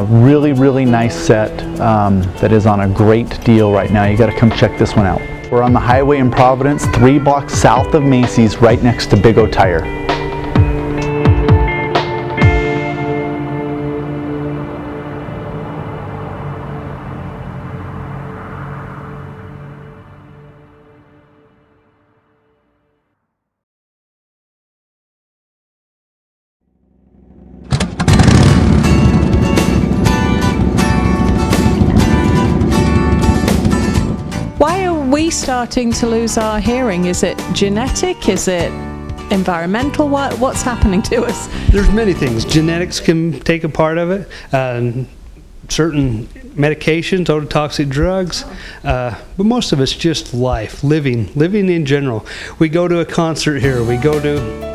Really, really nice set that is on a great deal right now. You got to come check this one out. We're on the highway in Providence, 3 blocks south of Macy's, right next to Big O Tire. Why are we starting to lose our hearing? Is it genetic? Is it environmental? What's happening to us? There's many things. Genetics can take a part of it. Certain medications, ototoxic drugs, but most of it's just life, living in general. We go to a concert here, we go to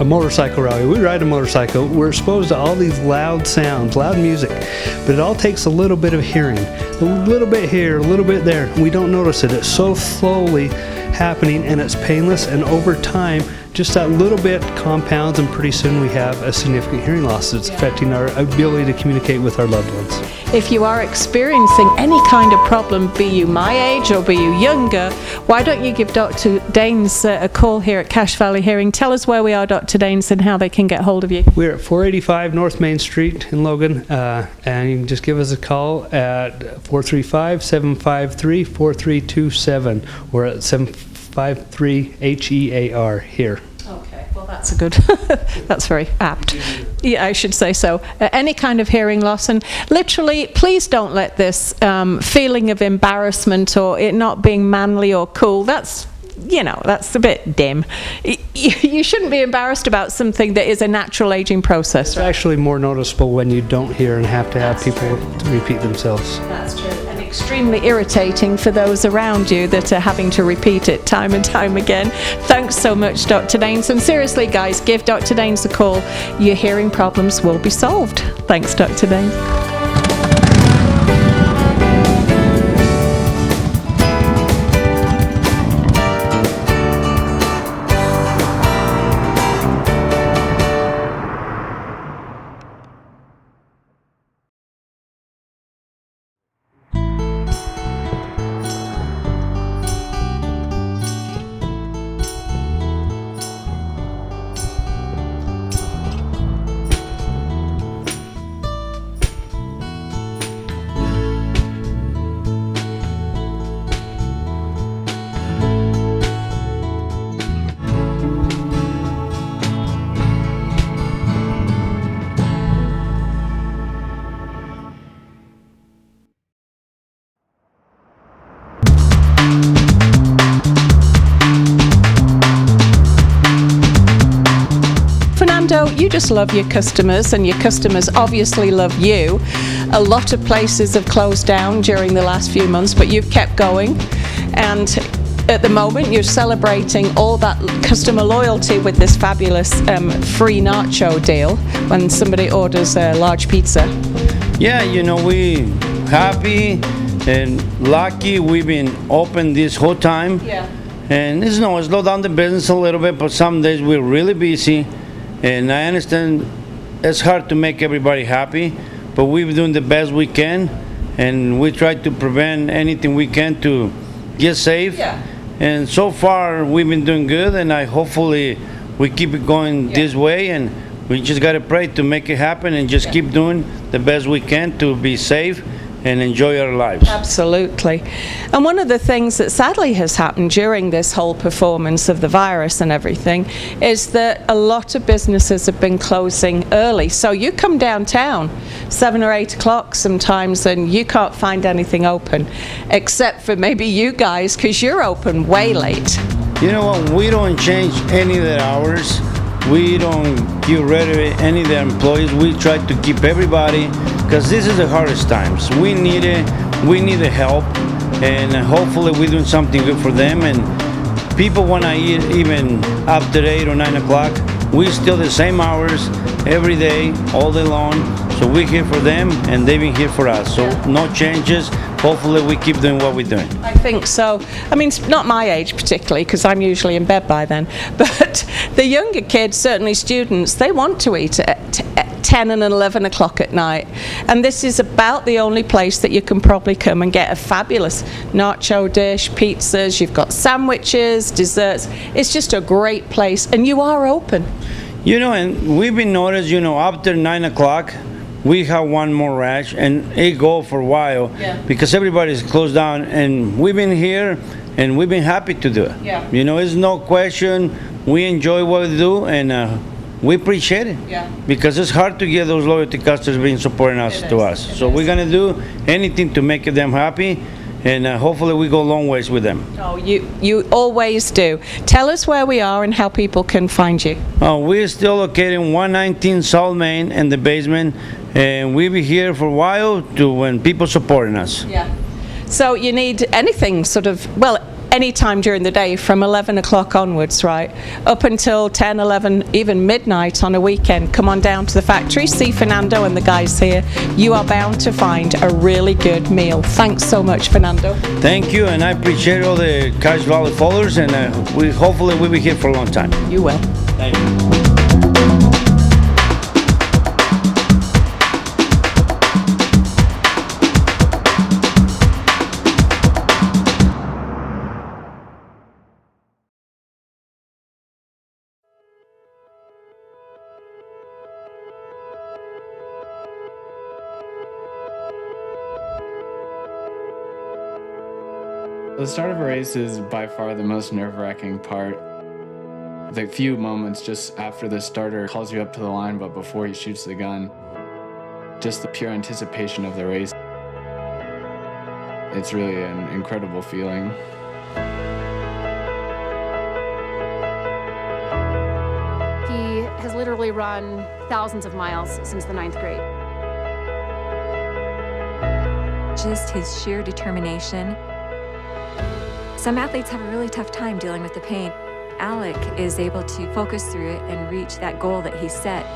a motorcycle rally, we ride a motorcycle, we're exposed to all these loud sounds, loud music, but it all takes a little bit of hearing, a little bit here, a little bit there. We don't notice it. It's so slowly happening and it's painless, and over time just that little bit compounds, and pretty soon we have a significant hearing loss that's affecting our ability to communicate with our loved ones. If you are experiencing any kind of problem, be you my age or be you younger, why don't you give Dr. Daines a call here at Cache Valley Hearing? Tell us where we are, Dr. Daines, and how they can get hold of you. We're at 485 North Main Street in Logan, and you can just give us a call at 435-753-4327. We're at 753-HEAR here. Okay, well that's a good, that's very apt. Yeah, I should say so. Any kind of hearing loss, and literally, please don't let this feeling of embarrassment or it not being manly or cool, that's a bit dim. You shouldn't be embarrassed about something that is a natural aging process. It's actually more noticeable when you don't hear and have to have people to repeat themselves. That's true. And extremely irritating for those around you that are having to repeat it time and time again. Thanks so much, Dr. Daines. And seriously, guys, give Dr. Daines a call. Your hearing problems will be solved. Thanks, Dr. Daines. You just love your customers, and your customers obviously love you. A lot of places have closed down during the last few months, but you've kept going, and at the moment you're celebrating all that customer loyalty with this fabulous free nacho deal when somebody orders a large pizza. Yeah, we happy and lucky we've been open this whole time. Yeah. And it's slow down the business a little bit, but some days we're really busy. And I understand it's hard to make everybody happy, but we're doing the best we can, and we try to prevent anything we can to get safe. Yeah. And so far, we've been doing good, and hopefully we keep it going this way, and we just got to pray to make it happen and just keep doing the best we can to be safe and enjoy our lives. Absolutely. And one of the things that sadly has happened during this whole performance of the virus and everything is that a lot of businesses have been closing early. So you come downtown 7 or 8 o'clock sometimes and you can't find anything open, except for maybe you guys, because you're open way late. you know what, we don't change any of the hours. We don't get rid of any of the employees. We try to keep everybody, because this is the hardest times. We need it. We need the help, and hopefully we're doing something good for them. And people want to eat even after 8 or 9 o'clock. We still the same hours every day, all day long. So we're here for them, and they've been here for us. So no changes. Hopefully we keep doing what we're doing. I think so. I mean, not my age particularly, because I'm usually in bed by then, but the younger kids, certainly students, they want to eat at 10 and 11 o'clock at night. And this is about the only place that you can probably come and get a fabulous nacho dish, pizzas, you've got sandwiches, desserts. It's just a great place, and you are open. You know, and we've been noticed, you know, after 9 o'clock, we have one more rush, and it go for a while, because everybody's closed down, and we've been here, and we've been happy to do it. Yeah. You know, it's no question. We enjoy what we do, and we appreciate it. Yeah. Because it's hard to get those loyalty customers being supporting us to us. So we're gonna do anything to make them happy, and hopefully we go a long ways with them. Oh, you always do. Tell us where we are and how people can find you. We're still located in 119 South Main in the basement, and we'll be here for a while to when people supporting us. Yeah. So you need anything sort of, well, any time during the day from 11 o'clock onwards, right? Up until 10, 11, even midnight on a weekend. Come on down to the factory, see Fernando and the guys here. You are bound to find a really good meal. Thanks so much, Fernando. Thank you, and I appreciate all the Cache Valley followers, and we hopefully we'll be here for a long time. You will. Thank you. The start of a race is by far the most nerve-wracking part. The few moments just after the starter calls you up to the line, but before he shoots the gun. Just the pure anticipation of the race. It's really an incredible feeling. He has literally run thousands of miles since the 9th grade. Just his sheer determination. Some athletes have a really tough time dealing with the pain. Alec is able to focus through it and reach that goal that he set.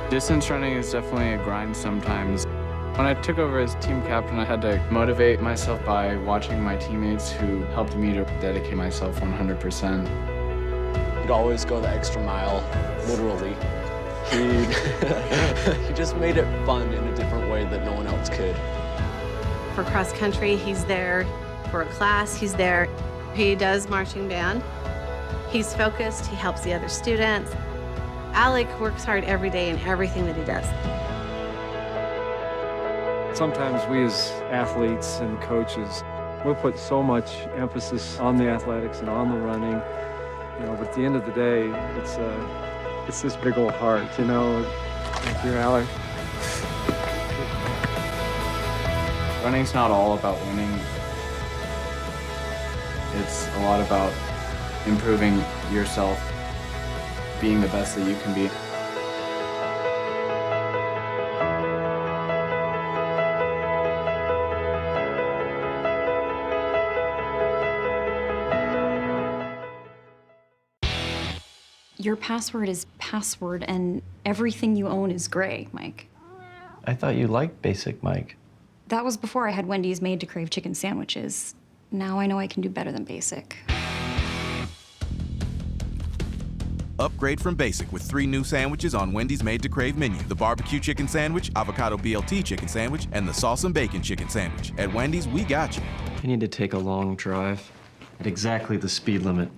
Distance running is definitely a grind sometimes. When I took over as team captain, I had to motivate myself by watching my teammates who helped me to dedicate myself 100%. He'd always go the extra mile, literally. He just made it fun in a different way that no one else could. For cross country, he's there. For a class, he's there. He does marching band. He's focused, he helps the other students. Alec works hard every day in everything that he does. Sometimes we as athletes and coaches, we'll put so much emphasis on the athletics and on the running, you know, but at the end of the day, it's this big old heart, you know. Thank you, Alec. Running's not all about winning. It's a lot about improving yourself, being the best that you can be. Your password is password, and everything you own is gray, Mike. I thought you liked Basic, Mike. That was before I had Wendy's made to crave chicken sandwiches. Now I know I can do better than Basic. Upgrade from Basic with 3 new sandwiches on Wendy's Made to Crave menu. The barbecue chicken sandwich, avocado BLT chicken sandwich, and the sauce and bacon chicken sandwich. At Wendy's, we got you. I need to take a long drive at exactly the speed limit.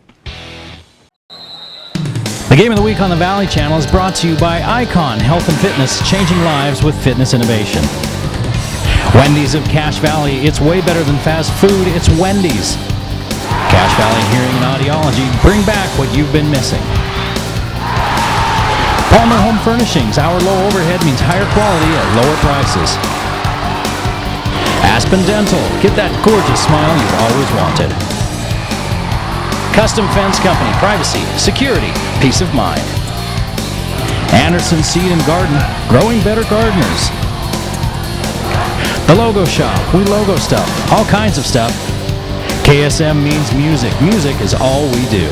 The Game of the Week on the Valley Channel is brought to you by Icon Health and Fitness, changing lives with fitness innovation. Wendy's of Cache Valley, it's way better than fast food, it's Wendy's. Cache Valley Hearing and Audiology, bring back what you've been missing. Palmer Home Furnishings, our low overhead means higher quality at lower prices. Aspen Dental, get that gorgeous smile you've always wanted. Custom Fence Company, privacy, security, peace of mind. Anderson Seed and Garden, growing better gardeners. The Logo Shop, we logo stuff, all kinds of stuff. KSM means music. Music is all we do.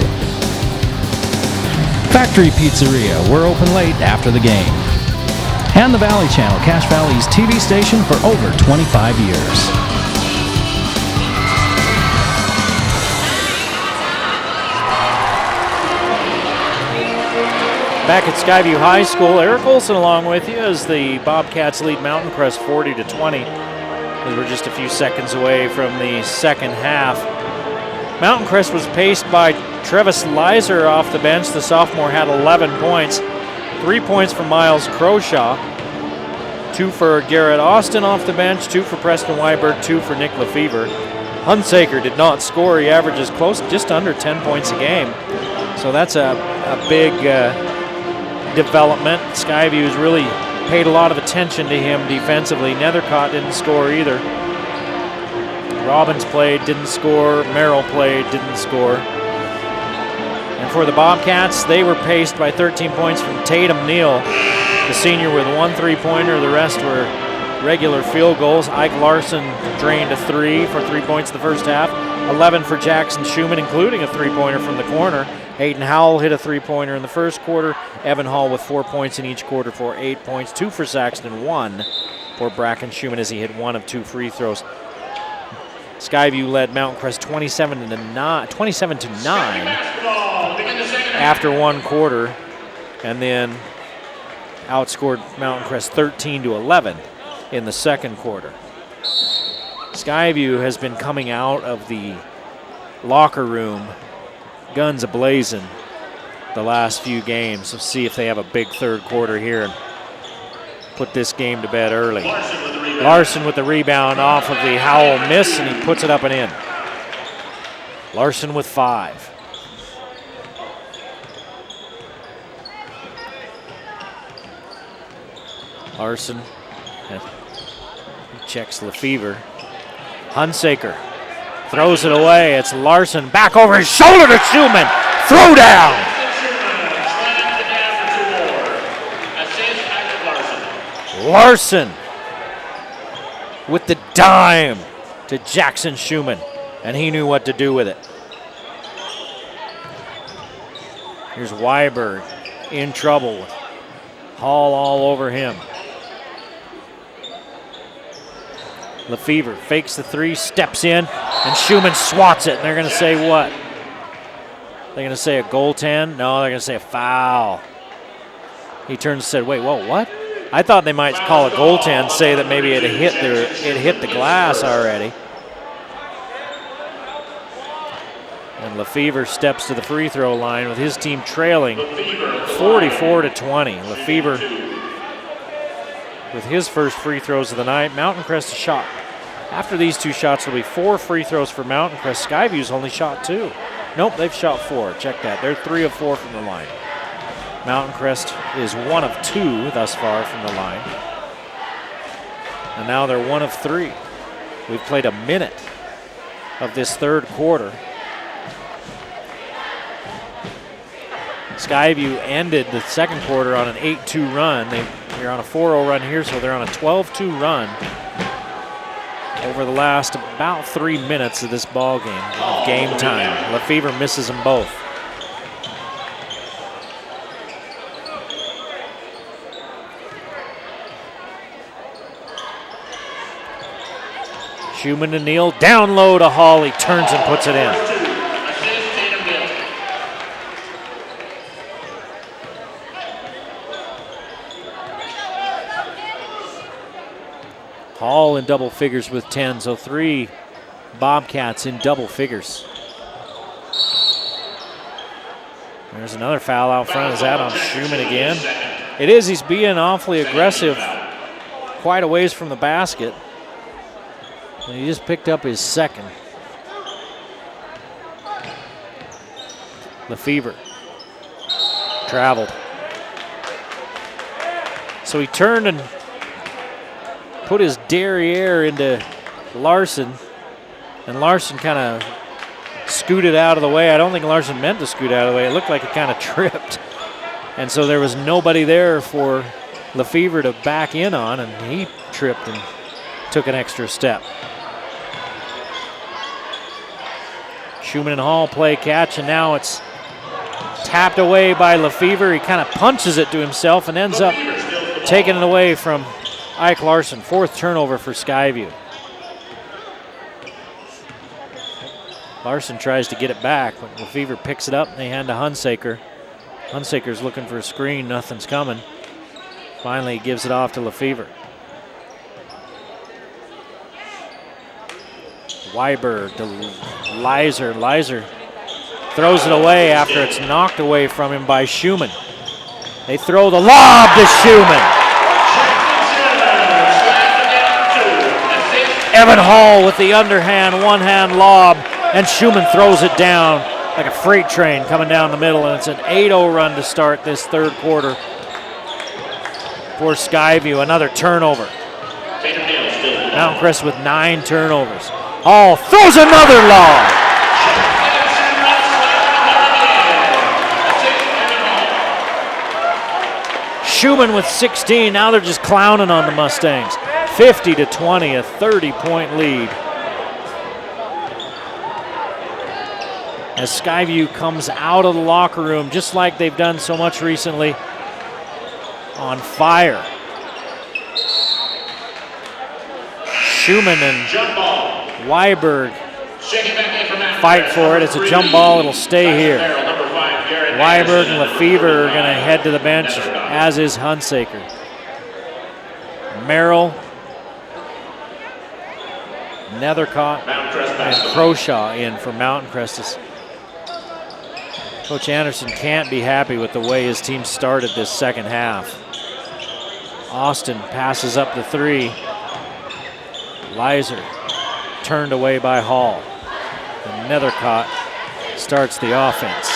Factory Pizzeria, we're open late after the game. And the Valley Channel, Cache Valley's TV station for over 25 years. Back at Skyview High School, Eric Olson along with you as the Bobcats lead Mountain Crest 40-20. As we're just a few seconds away from the second half. Mountain Crest was paced by Travis Leiser off the bench. The sophomore had 11 points. 3 points for Miles Croshaw. 2 for Garrett Austin off the bench. 2 for Preston Weiberg. 2 for Nick Lefevre. Hunsaker did not score. He averages close, just under 10 points a game. So that's a big development. Skyview has really paid a lot of attention to him defensively. Nethercott didn't score either. Robbins played, didn't score. Merrill played, didn't score. And for the Bobcats, they were paced by 13 points from Tatum Neal, the senior, with 1 3-pointer. The rest were regular field goals. Ike Larson drained a 3 for 3 points in the first half. 11 for Jackson Schumann, including a 3-pointer from the corner. Hayden Howell hit a 3-pointer in the first quarter. Evan Hall with 4 points in each quarter for 8 points. 2 for Saxton, 1 for Bracken Schumann as he hit 1 of 2 free throws. Skyview led Mountain Crest 27-9 after 1 quarter, and then outscored Mountain Crest 13-11 in the second quarter. Skyview has been coming out of the locker room guns a-blazing the last few games. We'll see if they have a big third quarter here and put this game to bed early. Larson with the rebound off of the Howell miss, and he puts it up and in. Larson with 5. Larson checks Lefevre. Hunsaker throws it away. It's Larson back over his shoulder to Schumann. Throw down. Larson with the dime to Jackson Schumann, and he knew what to do with it. Here's Weiberg in trouble. Hall all over him. Lefevre fakes the 3, steps in, and Schumann swats it. And they're going to say what? They're going to say a goaltend? No, they're going to say a foul. He turns and said, wait, whoa, what? I thought they might call a goaltend, say that maybe it hit the glass already. And Lefevre steps to the free throw line with his team trailing 44-20. Lefevre with his first free throws of the night. Mountain Crest a shot. After these 2 shots, there'll be 4 free throws for Mountain Crest. Skyview's only shot 2. Nope, they've shot 4. Check that. They're 3 of 4 from the line. Mountain Crest is 1 of 2 thus far from the line. And now they're 1 of 3. We've played a minute of this third quarter. Skyview ended the second quarter on an 8-2 run. They're on a 4-0 run here, so they're on a 12-2 run over the last about 3 minutes of this ball game of game time. Lefevre misses them both. Schumann to Neal, down low to Hall. He turns and puts it in. Hall in double figures with 10, so 3 Bobcats in double figures. There's another foul out front. Is that on Schumann again? It is. He's being awfully aggressive quite a ways from the basket. And he just picked up his second. Lefevre traveled. So he turned and put his derriere into Larson, and Larson kind of scooted out of the way. I don't think Larson meant to scoot out of the way. It looked like it kind of tripped. And so there was nobody there for Lefevre to back in on, and he tripped and took an extra step. Schumann and Hall play catch, and now it's tapped away by Lefevre. He kind of punches it to himself and ends up taking it away from Ike Larson. 4th turnover for Skyview. Larson tries to get it back, but Lefevre picks it up and they hand to Hunsaker. Hunsaker's looking for a screen, nothing's coming. Finally, he gives it off to Lefevre. Weiberg to Leiser. Leiser throws it away after it's knocked away from him by Schumann. They throw the lob to Schumann. Evan Hall with the underhand, one-hand lob, and Schumann throws it down like a freight train coming down the middle, and it's an 8-0 run to start this 3rd quarter for Skyview. Another turnover. Mountain Crest with 9 turnovers. Hall throws another lob. Schumann with 16. Now they're just clowning on the Mustangs. 50-20, a 30-point lead. As Skyview comes out of the locker room, just like they've done so much recently, on fire. Schumann and Weiberg fight for it. It's a jump ball. It'll stay here. Weiberg and Lefevre are going to head to the bench, as is Hunsaker. Merrill, Nethercott, and Croshaw in for Mountain Crest. Coach Anderson can't be happy with the way his team started this second half. Austin passes up the 3. Leiser turned away by Hall. And Nethercott starts the offense.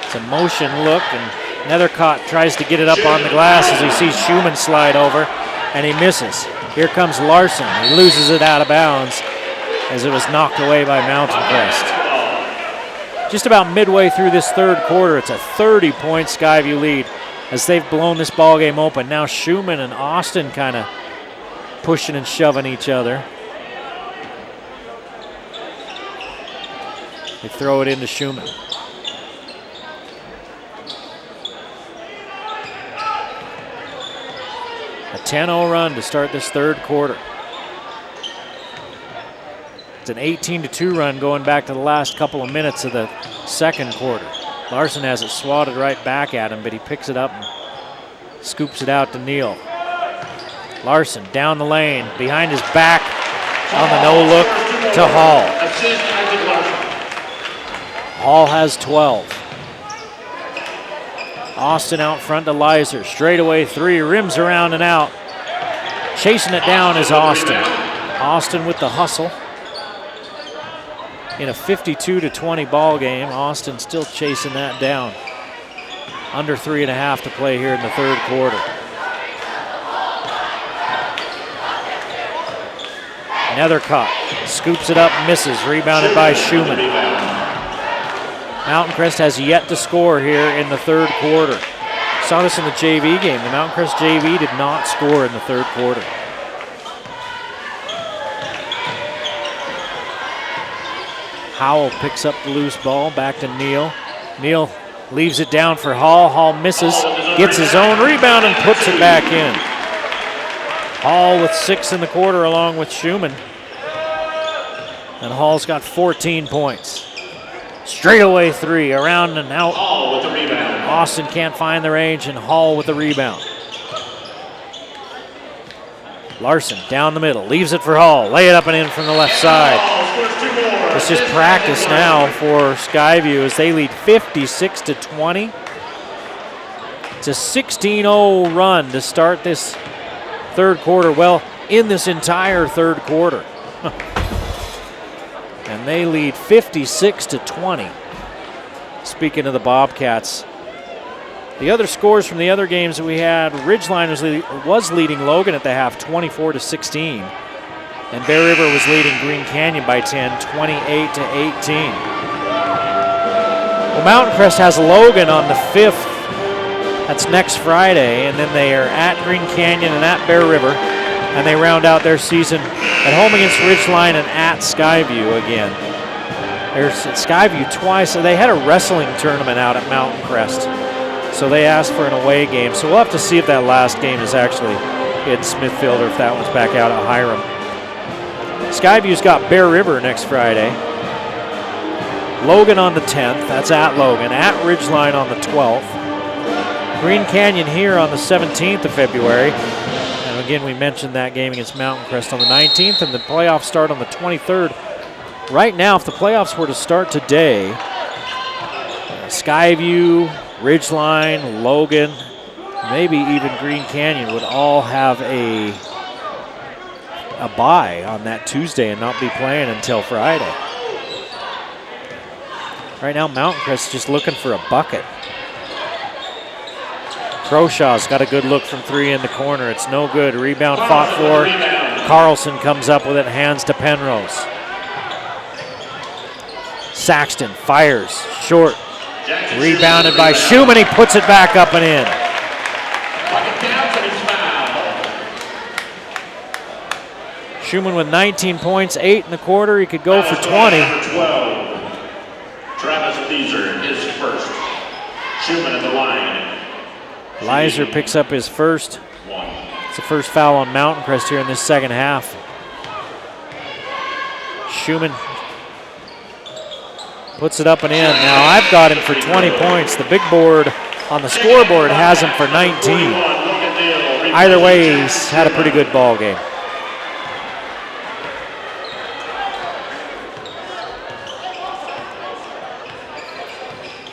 It's a motion look, and Nethercott tries to get it up on the glass as he sees Schumann slide over, and he misses. Here comes Larson. He loses it out of bounds as it was knocked away by Mountain Crest. Just about midway through this 3rd quarter, it's a 30-point Skyview lead as they've blown this ball game open. Now Schumann and Austin kind of pushing and shoving each other. They throw it into Schumann. A 10-0 run to start this 3rd quarter. It's an 18-2 run going back to the last couple of minutes of the 2nd quarter. Larson has it swatted right back at him, but he picks it up and scoops it out to Neal. Larson down the lane, behind his back on the no-look to Hall. Hall has 12. Austin out front to Leiser. Straightaway 3, rims around and out. Chasing it down is Austin. Austin with the hustle. In a 52-20 ball game, Austin still chasing that down. Under 3.5 to play here in the 3rd quarter. Nethercott scoops it up, misses, rebounded by Schumann. Mountain Crest has yet to score here in the 3rd quarter. Saw this in the JV game. The Mountain Crest JV did not score in the 3rd quarter. Howell picks up the loose ball, back to Neal. Neal leaves it down for Hall. Hall misses, gets his own rebound and puts it back in. Hall with 6 in the quarter along with Schumann. And Hall's got 14 points. Straightaway 3, around and out. Austin can't find the range, and Hall with the rebound. Larson down the middle, leaves it for Hall. Lay it up and in from the left side. It's just practice now for Skyview as they lead 56-20. It's a 16-0 run to start this 3rd quarter. Well, in this entire 3rd quarter. And they lead 56-20. Speaking of the Bobcats, The other scores from the other games that we had, Ridgeline was leading Logan at the half, 24-16. And Bear River was leading Green Canyon by 10, 28-18. Well, Mountain Crest has Logan on the 5th. That's next Friday, and then they are at Green Canyon and at Bear River, and they round out their season at home against Ridgeline and at Skyview again. There's at Skyview twice, so they had a wrestling tournament out at Mountain Crest, so they asked for an away game. So we'll have to see if that last game is actually in Smithfield or if that one's back out at Hiram. Skyview's got Bear River next Friday. Logan on the 10th, that's at Logan, at Ridgeline on the 12th. Green Canyon here on the 17th of February. And again, we mentioned that game against Mountain Crest on the 19th, and the playoffs start on the 23rd. Right now, if the playoffs were to start today, Skyview, Ridgeline, Logan, maybe even Green Canyon would all have a bye on that Tuesday and not be playing until Friday. Right now, Mountain Crest is just looking for a bucket. Crowshaw's got a good look from 3 in the corner. It's no good. Rebound fought for. Carlson comes up with it, hands to Penrose. Saxton fires, short. Rebounded by Schumann. He puts it back up and in. Schumann with 19 points, 8 in the quarter. He could go for 20. Travis Beezer is first. Schumann in the line. Leiser picks up his first. It's the first foul on Mountain Crest here in this second half. Schumann puts it up and in. Now I've got him for 20 points. The big board on the scoreboard has him for 19. Either way, he's had a pretty good ball game.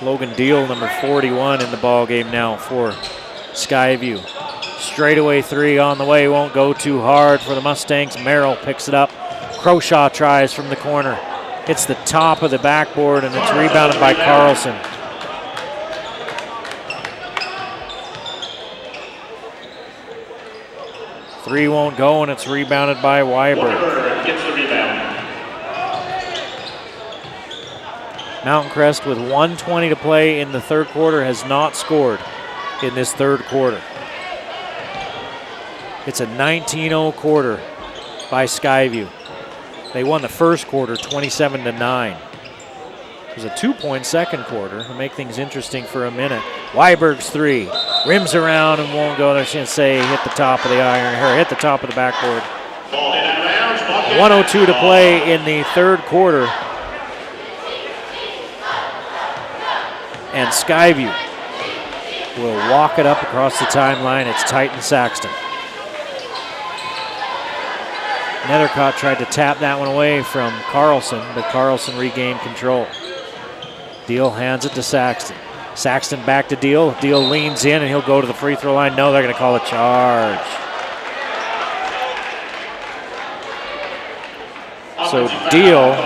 Logan Deal, number 41 in the ball game now for Skyview. Straightaway 3 on the way, won't go too hard for the Mustangs. Merrill picks it up. Crowshaw tries from the corner. Hits the top of the backboard and it's rebounded by Carlson. Three won't go and it's rebounded by Weiberg. Gets the rebound. Mountain Crest with 1:20 to play in the third quarter has not scored in this third quarter. It's a 19-0 quarter by Skyview. They won the first quarter 27-9. It was a 2-point second quarter to make things interesting for a minute. Weiberg's 3 rims around and won't go. They're going to say hit the top of the iron, or hit the top of the backboard. 1:02 to play in the third quarter. And Skyview will walk it up across the timeline. It's Titan Saxton. Nethercott tried to tap that one away from Carlson, but Carlson regained control. Deal hands it to Saxton. Saxton back to Deal. Deal leans in and he'll go to the free throw line. No, they're going to call a charge. So Deal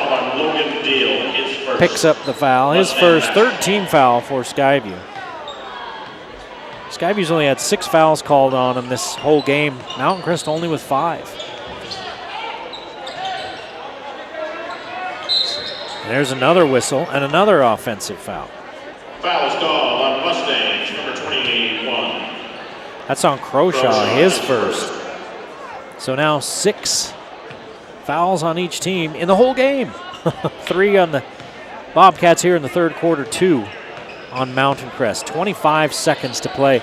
picks up the foul, his first, third team foul for Skyview. Skyview's only had 6 fouls called on him this whole game. Mountain Crest only with 5. And there's another whistle and another offensive foul. Foul is called on Mustangs, number 21. That's on Crowshaw, his first. So now 6 fouls on each team in the whole game. 3 on the Bobcats here in the third quarter, 2 on Mountain Crest. 25 seconds to play.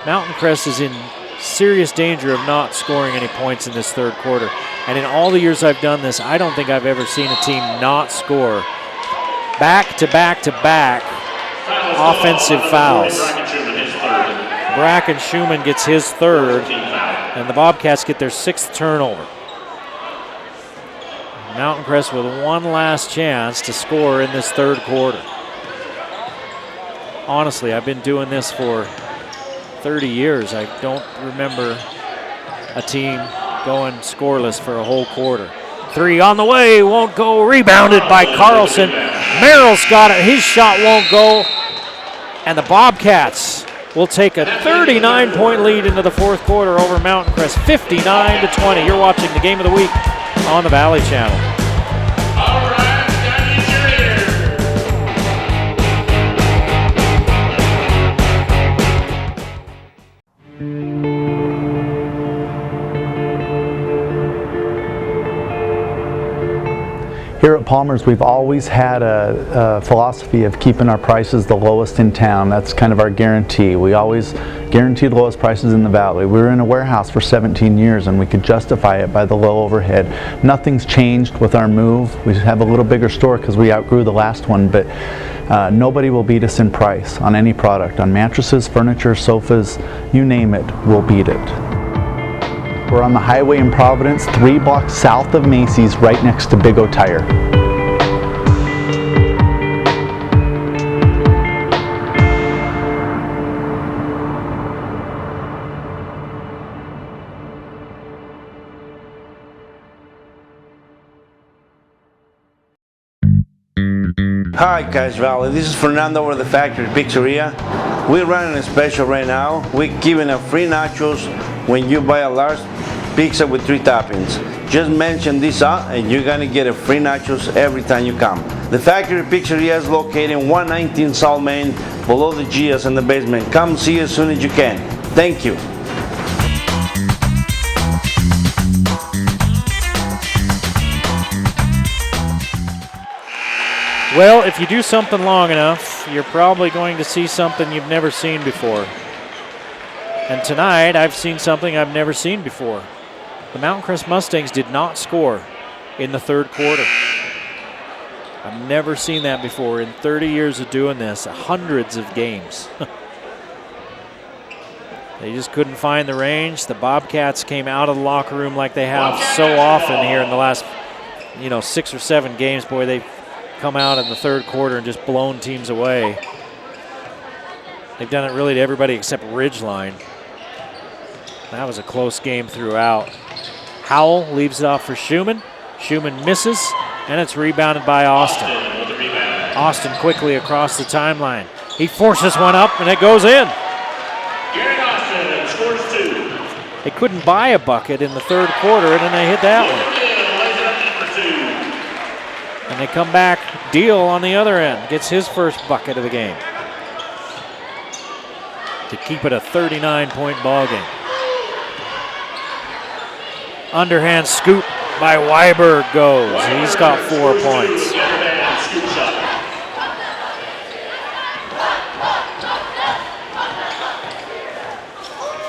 Mountain Crest is in serious danger of not scoring any points in this third quarter. And in all the years I've done this, I don't think I've ever seen a team not score back-to-back-to-back offensive fouls. Bracken Schumann gets his third, and the Bobcats get their 6th turnover. Mountain Crest with one last chance to score in this third quarter. Honestly, I've been doing this for 30 years. I don't remember a team going scoreless for a whole quarter. 3 on the way, won't go, rebounded by Carlson. Merrill's got it, his shot won't go. And the Bobcats will take a 39-point lead into the fourth quarter over Mountain Crest, 59-20. You're watching the game of the week on the Valley Channel. Here at Palmer's, we've always had a philosophy of keeping our prices the lowest in town. That's kind of our guarantee. We always guarantee the lowest prices in the Valley. We were in a warehouse for 17 years and we could justify it by the low overhead. Nothing's changed with our move. We have a little bigger store because we outgrew the last one, but nobody will beat us in price on any product. On mattresses, furniture, sofas, you name it, we'll beat it. We're on the highway in Providence, 3 blocks south of Macy's, right next to Big O Tire. Hi, Cache Valley. This is Fernando over the factory Pizzeria. We're running a special right now. We're giving a free nachos when you buy a large pizza with 3 toppings. Just mention this out and you're gonna get a free nachos every time you come. The factory Pizzeria is located in 119 South Main, below the Gia's in the basement. Come see as soon as you can. Thank you. Well, if you do something long enough, you're probably going to see something you've never seen before. And tonight, I've seen something I've never seen before. The Mountain Crest Mustangs did not score in the third quarter. I've never seen that before in 30 years of doing this, hundreds of games. They just couldn't find the range. The Bobcats came out of the locker room like they have so often here in the last, 6 or 7 games. Boy, they've come out in the third quarter and just blown teams away. They've done it really to everybody except Ridgeline. That was a close game throughout. Howell leaves it off for Schumann. Schumann misses, and it's rebounded by Austin. Austin quickly across the timeline. He forces one up, and it goes in. Austin scores 2. They couldn't buy a bucket in the third quarter, and then they hit that one. And they come back. Deal on the other end gets his first bucket of the game to keep it a 39-point ball game. Underhand scoop by Weiberg goes. He's got 4 points.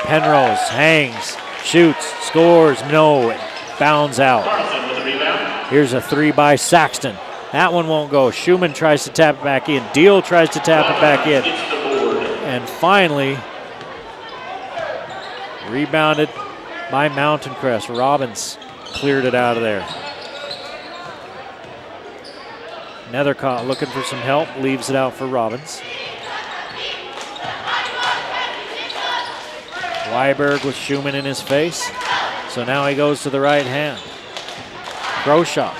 Penrose hangs, shoots, scores, no, it bounds out. Here's a 3 by Saxton. That one won't go. Schumann tries to tap it back in. Deal tries to tap it back in. And finally, rebounded by Mountain Crest. Robbins cleared it out of there. Nethercott looking for some help, leaves it out for Robbins. Weiberg with Schumann in his face. So now he goes to the right hand. Groshaw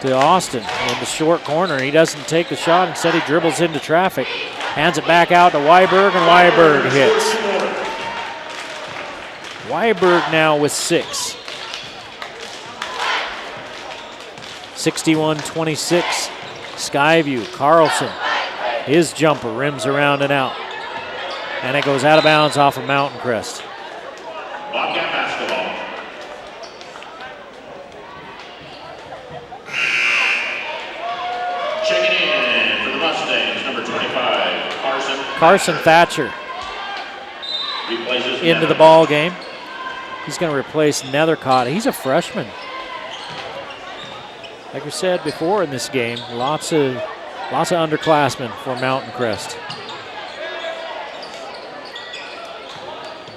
to Austin in the short corner. He doesn't take the shot. Instead, he dribbles into traffic. Hands it back out to Weiberg, and Weiberg hits. Weiberg now with 6. 61-26. Skyview. Carlson. His jumper rims around and out. And it goes out of bounds off of Mountain Crest. Bobcat basketball. Checking in for the Mustangs, number 25, Carson. Carson Thatcher Replaces into the ball game. He's going to replace Nethercott. He's a freshman. Like we said before in this game, lots of underclassmen for Mountain Crest.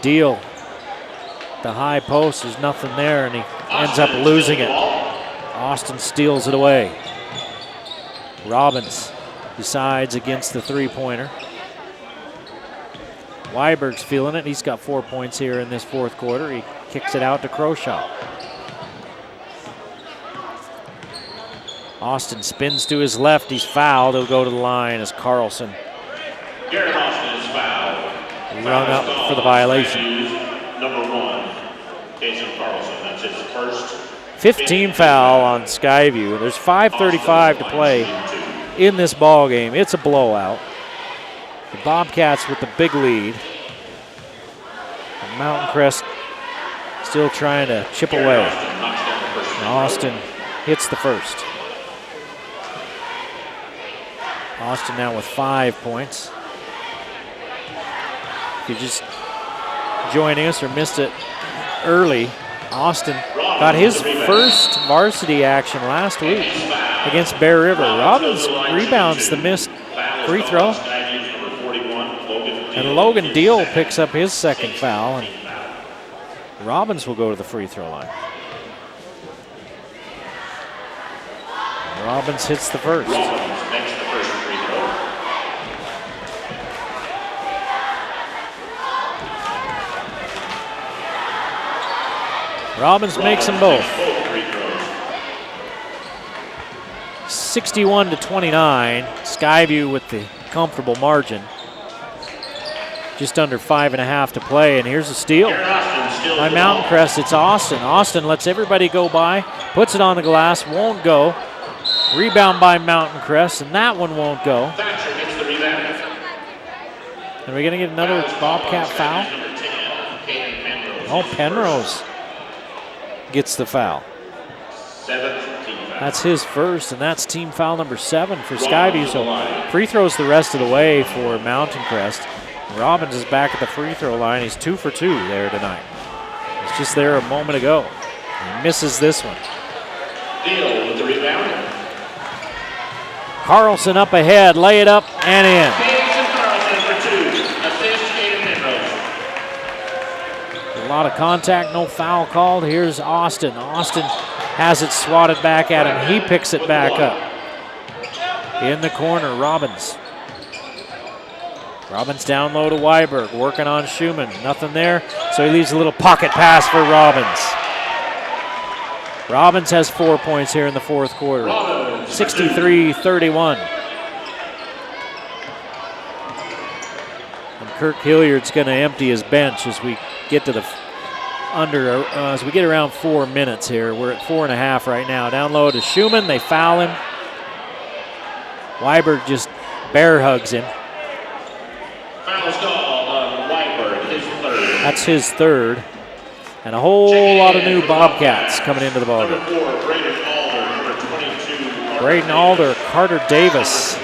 Deal. The high post, there's nothing there, and he ends up losing it. Austin steals it away. Robbins decides against the three-pointer. Weiberg's feeling it. He's got 4 points here in this fourth quarter. He kicks it out to Croshaw. Austin spins to his left. He's fouled. He'll go to the line as Carlson. Garrett Austin is fouled. rung up for the violation. Number 1, Jason Carlson. That's his first. 15 foul on Skyview. There's 5:35 to play in this ball game. It's a blowout. The Bobcats with the big lead. And Mountain Crest still trying to chip away. And Austin hits the first. Austin now with 5 points. If you're just joining us or missed it early, Austin got his first varsity action last week against Bear River. Robbins rebounds the missed free throw. And Logan Deal picks up his second foul, and Robbins will go to the free throw line. Robbins hits the first. Robbins makes them both. 61-29. Skyview with the comfortable margin. Just under 5.5 to play, and here's a steal by Mountain Crest. It's Austin. Austin lets everybody go by, puts it on the glass, won't go. Rebound by Mountain Crest, and that one won't go. Are we going to get another Bobcat foul? Oh, Penrose gets the foul. That's his first, and that's team foul number 7 for Skyview. So free throws the rest of the way for Mountain Crest. Robbins is back at the free throw line. He's 2 for 2 there tonight. He's just there a moment ago. He misses this one. Deal with the rebound. Carlson up ahead, lay it up and in. A lot of contact, no foul called. Here's Austin. Austin has it swatted back at him. He picks it back up. In the corner, Robbins. Robbins down low to Weiberg, working on Schumann. Nothing there, so he leaves a little pocket pass for Robbins. Robbins has 4 points here in the fourth quarter. 63-31. And Kirk Hilliard's going to empty his bench as we get to the as we get around 4 minutes here. We're at 4.5 right now. Down low to Schumann, they foul him. Weiberg just bear hugs him. That's his third. And a whole lot of new Bobcats coming into the ballgame. Braden Alder, Carter Davis.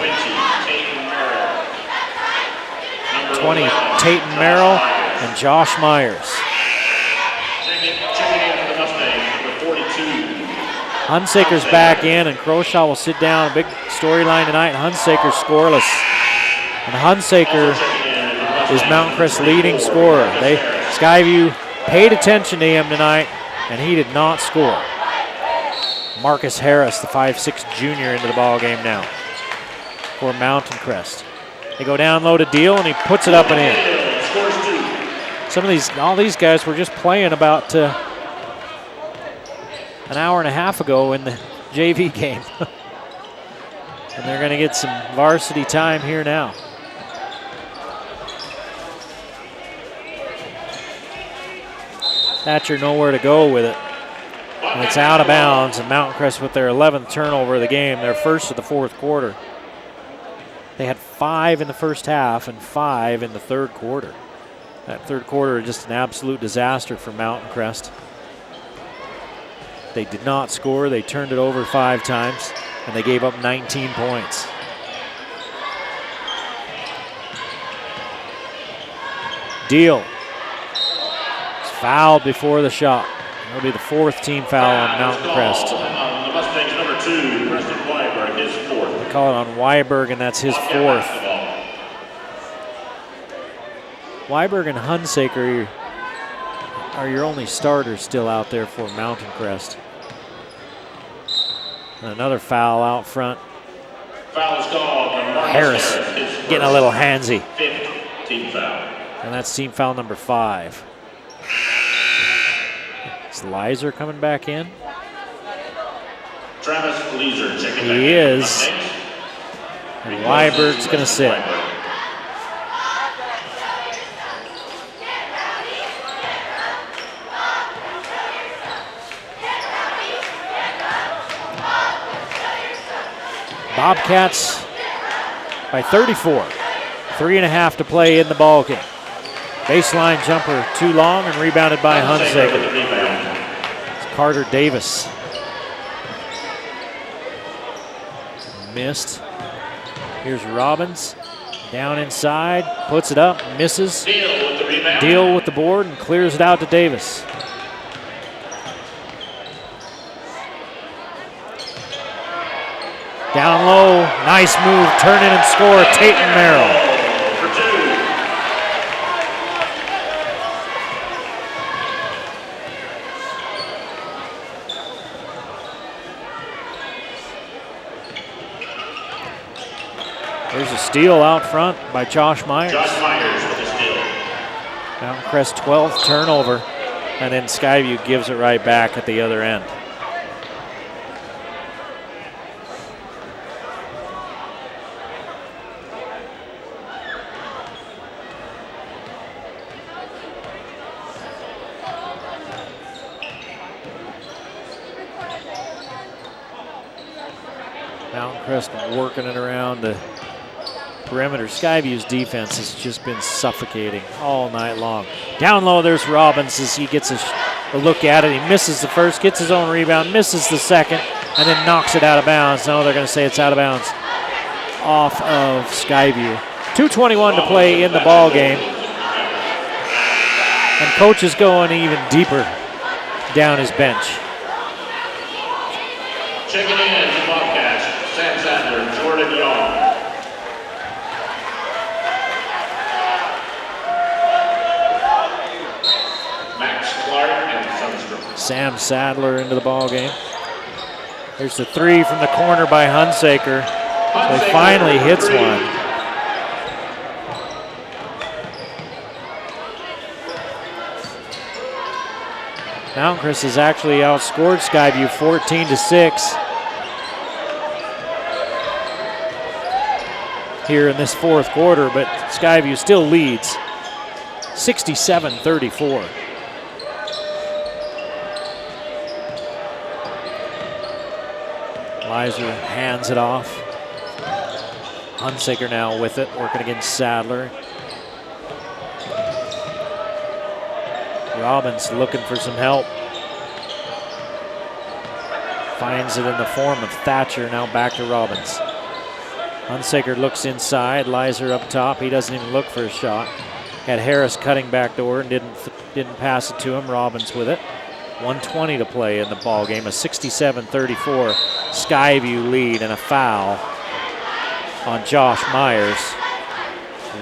20, Tayton Merrill, and Josh Myers. Hunsaker's back in, and Croshaw will sit down. A big storyline tonight. Hunsaker scoreless. And Hunsaker is Mountain Crest's leading scorer. Skyview paid attention to him tonight, and he did not score. Marcus Harris, the 5'6" junior, into the ball game now for Mountain Crest. They go down low to Deal, and he puts it up and in. All these guys were just playing about an hour and a half ago in the JV game. And they're going to get some varsity time here now. Thatcher nowhere to go with it. And it's out of bounds, and Mountain Crest with their 11th turnover of the game, their first of the fourth quarter. They had 5 in the first half and 5 in the third quarter. That third quarter just an absolute disaster for Mountain Crest. They did not score. They turned it over 5 times, and they gave up 19 points. Deal. It's fouled before the shot. That'll be the 4th team foul on Mountain Crest. The Mustangs number 2, Preston Weiberg, his 4th. They call it on Weiberg, and that's his 4th. Weiberg and Hunsaker are your only starters still out there for Mountain Crest. And another foul out front. Foul is called on Marcus Harris getting a little handsy. 5th team foul. And that's team foul number 5. Is Leiser coming back in? Travis Leiser checking back in. He is. And Weiberg's going to sit. Bobcats by 34. 3.5 to play in the ball game. Baseline jumper too long and rebounded by Hunsaker. It's Carter Davis. Missed. Here's Robbins. Down inside, puts it up, misses. Deal with the board and clears it out to Davis. Down low, nice move, turn in and score, Tatum Merrill. There's a steal out front by Josh Myers. Josh Myers with a steal. Mountain Crest 12th turnover, and then Skyview gives it right back at the other end. Mountain Crest working it around the perimeter. Skyview's defense has just been suffocating all night long. Down low, there's Robbins as he gets a look at it. He misses the first, gets his own rebound, misses the second, and then knocks it out of bounds. No, they're going to say it's out of bounds off of Skyview. 2:21 to play in the ball game. And coach is going even deeper down his bench. Checking in the Bobcats, Sam Sadler, Jordan Young. Sam Sadler into the ball game. There's the three from the corner by Hunsaker. So he finally hits one. Mountain Crest has actually outscored Skyview 14-6 here in this fourth quarter, but Skyview still leads 67-34. Lizer hands it off. Hunsaker now with it, working against Sadler. Robbins looking for some help. Finds it in the form of Thatcher, now back to Robbins. Hunsaker looks inside, Lizer up top. He doesn't even look for a shot. Had Harris cutting back door and didn't pass it to him. Robbins with it. 1:20 to play in the ball game. A 67-34 Skyview lead and a foul on Josh Myers.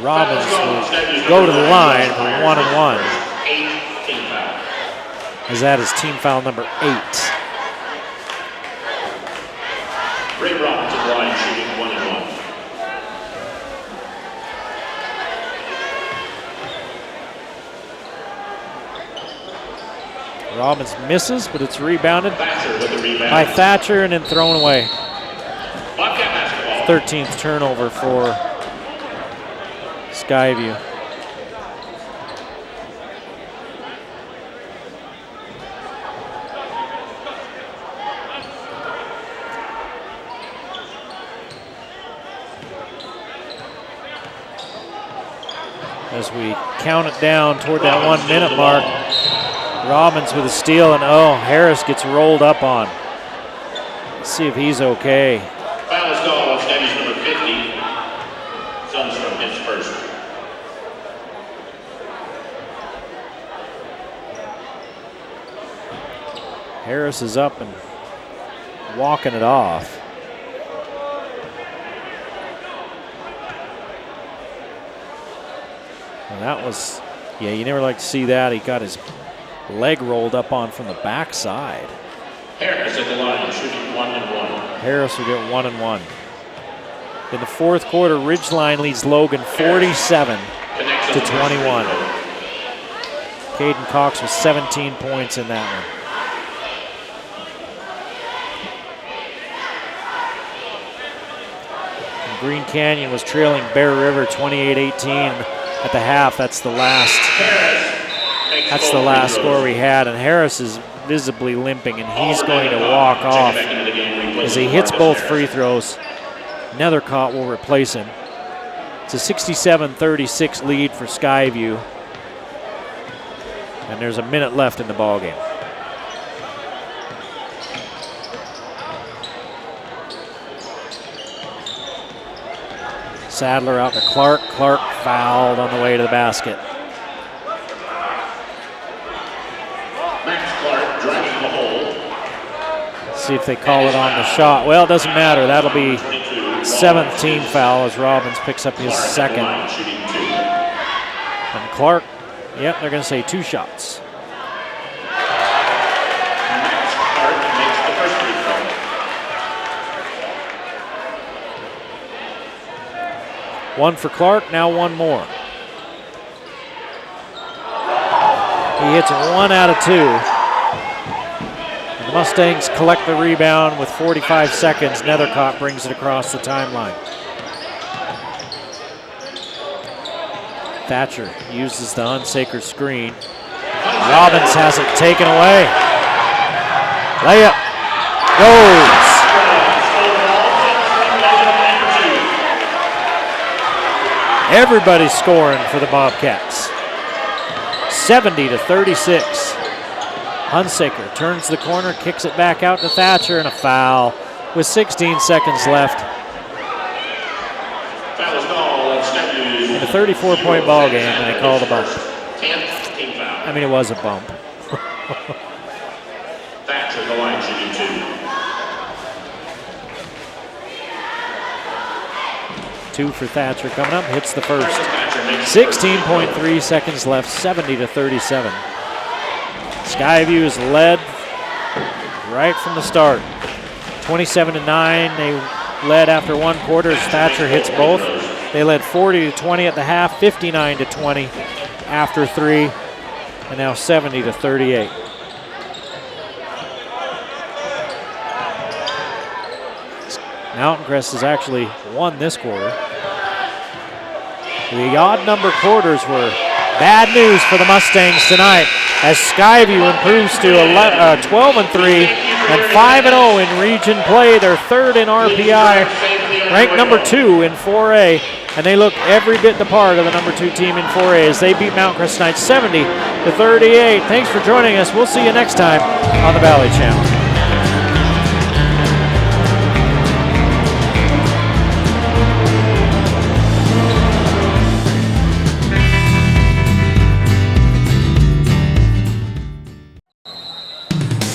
Robbins will go to the line for 1-1. As that is team foul number 8. Ray Robbins at the line shooting 1-1. Robbins misses, but it's rebounded Thatcher with the rebound by Thatcher and then thrown away. Bobcat basketball. 13th turnover for Skyview. As we count it down toward that 1 minute mark, Robbins with a steal, and Harris gets rolled up on. Let's see if he's okay. Foul is called on Skyview's number 50. Sundstrom hits first. Harris is up and walking it off. And that was, yeah, you never like to see that. He got his leg rolled up on from the backside. Harris at the line shooting 1-1. Harris will get 1-1. In the fourth quarter, Ridgeline leads Logan 47-21. Caden Cox with 17 points in that one. And Green Canyon was trailing Bear River 28-18 at the half. That's the last score we had, and Harris is visibly limping, and he's going to walk off as he hits both free throws. Nethercott will replace him. It's a 67-36 lead for Skyview. And there's a minute left in the ballgame. Sadler out to Clark. Clark fouled on the way to the basket. Max Clark driving the hole. See if they call it on the shot. Well, it doesn't matter. That'll be 7th team foul as Robbins picks up his second. And Clark, yep, they're going to say 2 shots. Max Clark makes the first free throw. One for Clark, now one more. He hits it 1 out of 2. And the Mustangs collect the rebound with 45 seconds. Nethercott brings it across the timeline. Thatcher uses the unsacred screen. Robbins has it taken away. Layup goes. Everybody's scoring for the Bobcats. 70-36. Hunsaker turns the corner, kicks it back out to Thatcher, and a foul with 16 seconds left. In a 34-point ball game, and they called a bump. I mean, it was a bump. Thatcher, the line shooting 2 for Thatcher coming up, hits the first. 16.3 seconds left, 70-37. Skyview is led right from the start. 27-9, they led after 1 quarter as Thatcher hits both. They led 40-20 at the half, 59-20 after 3, and now 70-38. Mountain Crest has actually won this quarter. The odd number quarters were bad news for the Mustangs tonight as Skyview improves to 12-3 and 5-0 in region play. They're 3rd in RPI, ranked number 2 in 4A, and they look every bit the part of the number 2 team in 4A as they beat Mountain Crest tonight 70-38. Thanks for joining us. We'll see you next time on the Valley Channel.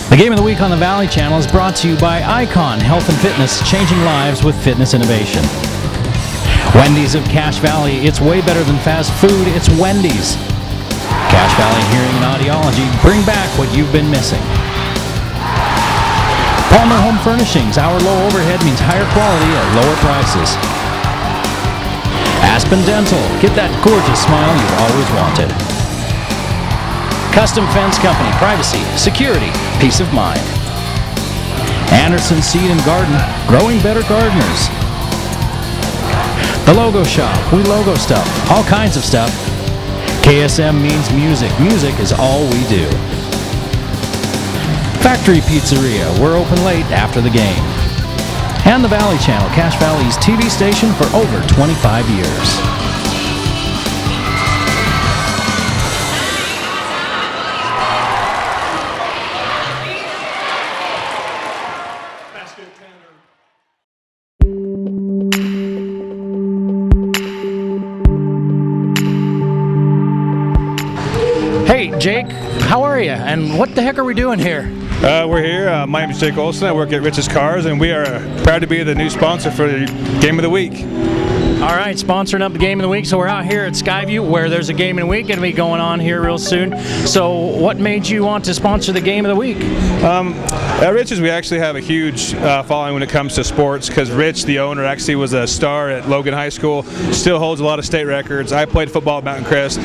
The Game of the Week on the Valley Channel is brought to you by Icon Health and Fitness, changing lives with fitness innovation. Wendy's of Cache Valley, it's way better than fast food, it's Wendy's. Cache Valley Hearing and Audiology, bring back what you've been missing. Palmer Home Furnishings, our low overhead means higher quality at lower prices. Aspen Dental, get that gorgeous smile you've always wanted. Custom Fence Company, privacy, security, peace of mind. Anderson Seed and Garden, growing better gardeners. The Logo Shop, we logo stuff, all kinds of stuff. KSM means music. Music is all we do. Factory Pizzeria, we're open late after the game. And the Valley Channel, Cache Valley's TV station for over 25 years. Hey, Jake, how are you? And what the heck are we doing here? We're here. My name is Jake Olson. I work at Rich's Cars, and we are proud to be the new sponsor for the Game of the Week. All right, sponsoring up the Game of the Week. So we're out here at Skyview where there's a Game of the Week going to be going on here real soon. So what made you want to sponsor the Game of the Week? At Rich's, we actually have a huge following when it comes to sports because Rich, the owner, actually was a star at Logan High School, still holds a lot of state records. I played football at Mountain Crest.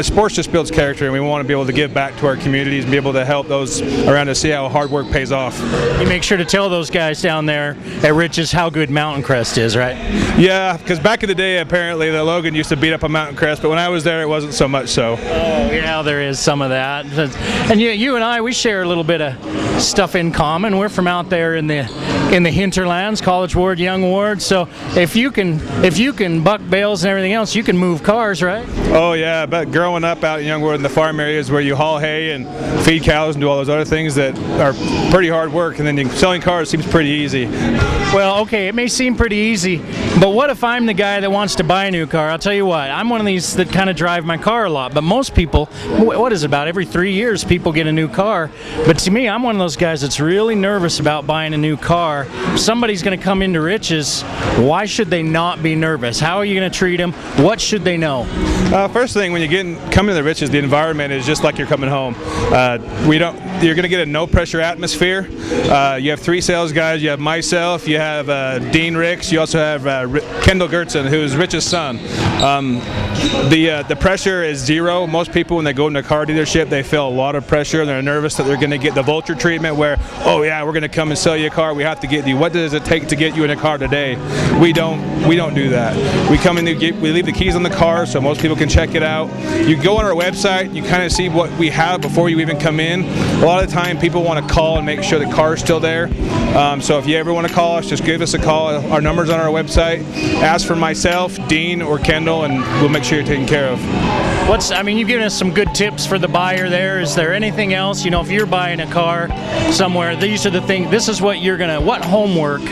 Sports just builds character, and we want to be able to give back to our communities and be able to help those around us see how hard work pays off. You make sure to tell those guys down there at Rich's how good Mountain Crest is, right? Yeah, because back in the day, apparently, the Logan used to beat up a Mountain Crest, but when I was there, it wasn't so much so. Oh, yeah, there is some of that. And you and I, we share a little bit of stuff in common. We're from out there in the hinterlands, College Ward, Young Ward. So if you can buck bales and everything else, you can move cars, right? Oh yeah, but growing up out in Young Ward in the farm areas where you haul hay and feed cows and do all those other things that are pretty hard work, and then selling cars seems pretty easy. Well, okay, it may seem pretty easy, but what if I'm the guy that wants to buy a new car? I'll tell you what, I'm one of these that kind of drive my car a lot, but most people, what is it, about every 3 years people get a new car, but to me, I'm one of those guys that's really nervous about buying a new car. If somebody's going to come into Rich's, why should they not be nervous? How are you going to treat them? What should they know? First thing, when you come to the Rich's, the environment is just like you're coming home. You're going to get a no-pressure atmosphere. You have 3 sales guys. You have myself. You have Dean Ricks. You also have Kendall Gertzen, who is Rich's son. The pressure is zero. Most people, when they go into a car dealership, they feel a lot of pressure, and they're nervous that they're going to get the vulture treatment where, oh yeah, we're going to come and sell you a car. We have to get you. What does it take to get you in a car today? We don't do that. We come in, we leave the keys on the car so most people can check it out. You go on our website, you kind of see what we have before you even come in. A lot of the time people want to call and make sure the car is still there. So if you ever want to call us, just give us a call. Our number's on our website. Ask for myself, Dean, or Kendall, and we'll make sure you're taken care of. You've given us some good tips for the buyer there. Is there anything else? If you're buying a car somewhere, these are the things, this is what what homework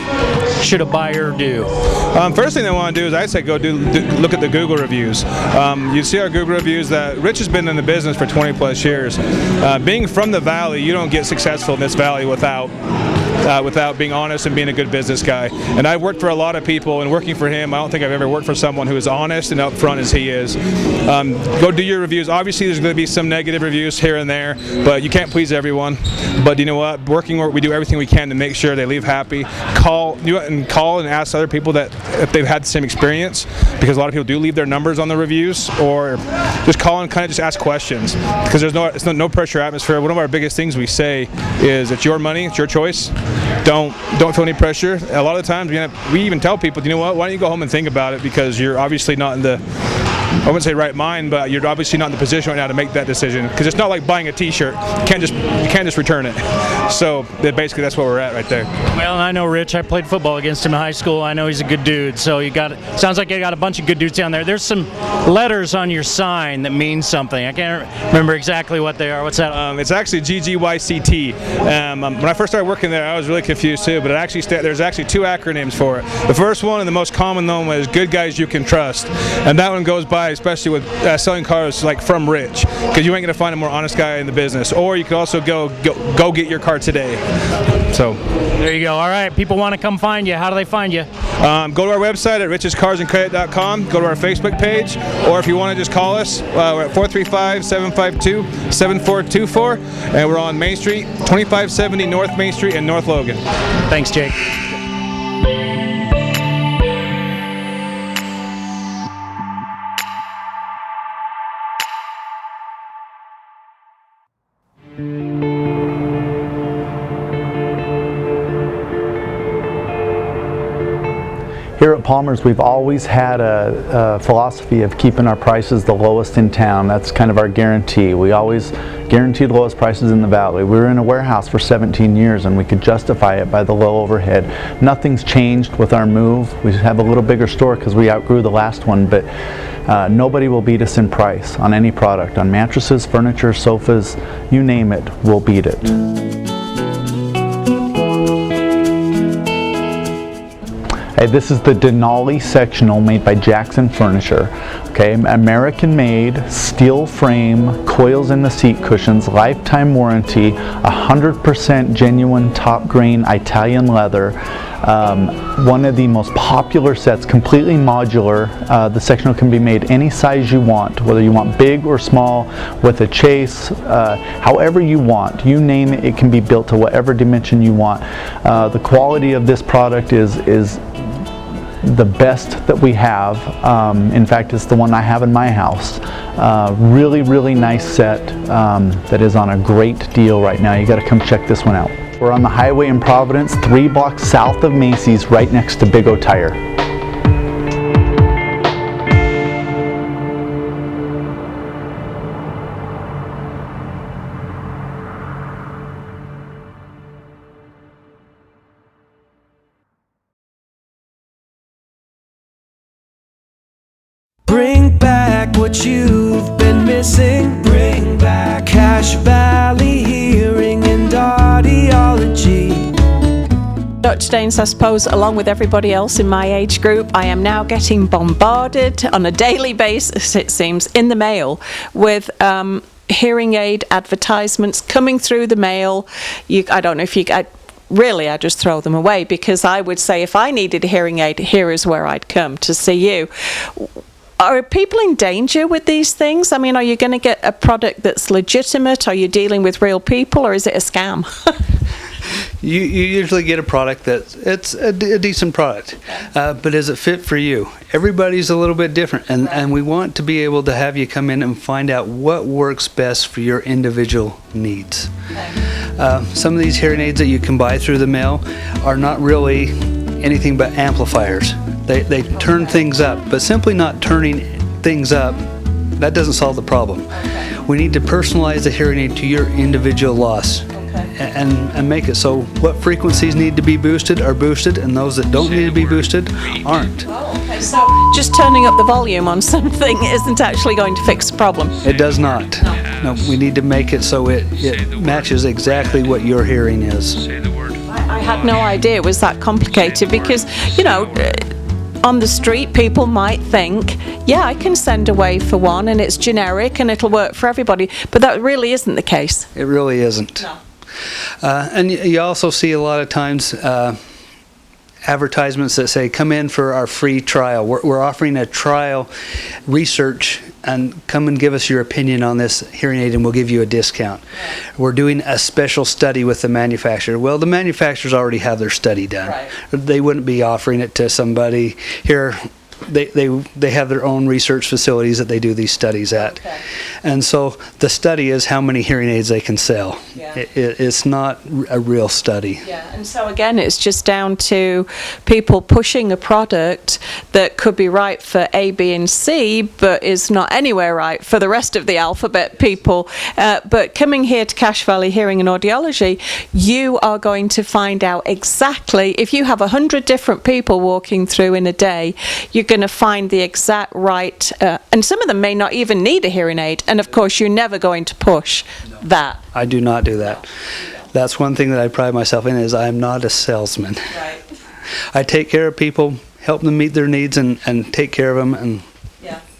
should a buyer do? First thing they want to do is I'd say go look at the Google reviews. You see our Google reviews that Rich has been in the business for 20 plus years. Being from the valley, you don't get successful in this valley without being honest and being a good business guy. And I've worked for a lot of people, and working for him, I don't think I've ever worked for someone who is honest and upfront as he is. Go do your reviews. Obviously, there's going to be some negative reviews here and there, but you can't please everyone. But you know what? We do everything we can to make sure they leave happy. Call and ask other people that if they've had the same experience, because a lot of people do leave their numbers on the reviews, or just call and kind of just ask questions, because it's no pressure atmosphere. One of our biggest things we say is it's your money, it's your choice. Don't feel any pressure. A lot of the times we even tell people, you know what, why don't you go home and think about it, because you're obviously not in the, I wouldn't say right mind, but you're obviously not in the position right now to make that decision, because it's not like buying a t-shirt. You can't just return it. So basically that's where we're at right there. Well, and I know Rich, I played football against him in high school. I know he's a good dude. So sounds like you got a bunch of good dudes down there. There's some letters on your sign that mean something. I can't remember exactly what they are. What's that? It's actually GGYCT. When I first started working there, I was really confused too, but there's actually 2 acronyms for it. The first one, and the most common known, is Good Guys You Can Trust. And that one goes by especially with selling cars like from Rich, because you ain't going to find a more honest guy in the business. Or you could also go get your car today. So there you go. All right, people want to come find you. How do they find you? Go to our website at richescarsandcredit.com. Go to our Facebook page, or if you want to just call us, we're at 435-752-7424, and we're on Main Street, 2570 North Main Street in North Logan. Thanks, Jake. Here at Palmer's, we've always had a philosophy of keeping our prices the lowest in town. That's kind of our guarantee. We always guarantee the lowest prices in the valley. We were in a warehouse for 17 years and we could justify it by the low overhead. Nothing's changed with our move. We have a little bigger store because we outgrew the last one, but nobody will beat us in price on any product. On mattresses, furniture, sofas, you name it, we'll beat it. Hey, this is the Denali sectional made by Jackson Furniture. Okay, American made, steel frame, coils in the seat cushions, lifetime warranty, 100% genuine top grain Italian leather. One of the most popular sets, completely modular. The sectional can be made any size you want, whether you want big or small, with a chase, however you want. You name it, it can be built to whatever dimension you want. The quality of this product is the best that we have. In fact, it's the one I have in my house. Really, really nice set that is on a great deal right now. You got to come check this one out. We're on the highway in Providence, 3 blocks south of Macy's, right next to Big O Tire. what you've been missing. Bring back Cache Valley Hearing and Audiology. Dr. Daines, I suppose, along with everybody else in my age group, I am now getting bombarded on a daily basis, it seems, in the mail with hearing aid advertisements coming through the mail. I don't know if you... Really, I just throw them away, because I would say if I needed a hearing aid, here is where I'd come to see you. Are people in danger with these things? I mean, are you going to get a product that's legitimate? Are you dealing with real people, or is it a scam? You usually get a product it's a decent product, but is it fit for you? Everybody's a little bit different, and we want to be able to have you come in and find out what works best for your individual needs. Some of these hearing aids that you can buy through the mail are not really anything but amplifiers. They turn things up, but simply not turning things up, that doesn't solve the problem. We need to personalize the hearing aid to your individual loss. And make it so what frequencies need to be boosted are boosted, and those that don't need to be boosted aren't. Okay, so just turning up the volume on something isn't actually going to fix the problem? It does not. No, we need to make it so it matches exactly what your hearing is. I had no idea it was that complicated, because, you know, on the street, people might think, yeah, I can send away for one and it's generic and it'll work for everybody, but that really isn't the case. It really isn't. No. And you also see a lot of times advertisements that say, come in for our free trial. We're offering a trial research, and come and give us your opinion on this hearing aid and we'll give you a discount. Right. We're doing a special study with the manufacturer. Well, the manufacturers already have their study done. Right. They wouldn't be offering it to somebody here. They have their own research facilities that they do these studies at. Okay. And so the study is how many hearing aids they can sell. Yeah. It's not a real study. Yeah, and so again, it's just down to people pushing a product that could be right for A, B, and C, but is not anywhere right for the rest of the alphabet people. But coming here to Cache Valley Hearing and Audiology, you are going to find out exactly, if you have 100 different people walking through in a day, you're going to find the exact right, and some of them may not even need a hearing aid, and of course you're never going to push that. I do not do that. That's one thing that I pride myself in, is I'm not a salesman. Right. I take care of people, help them meet their needs, and take care of them, and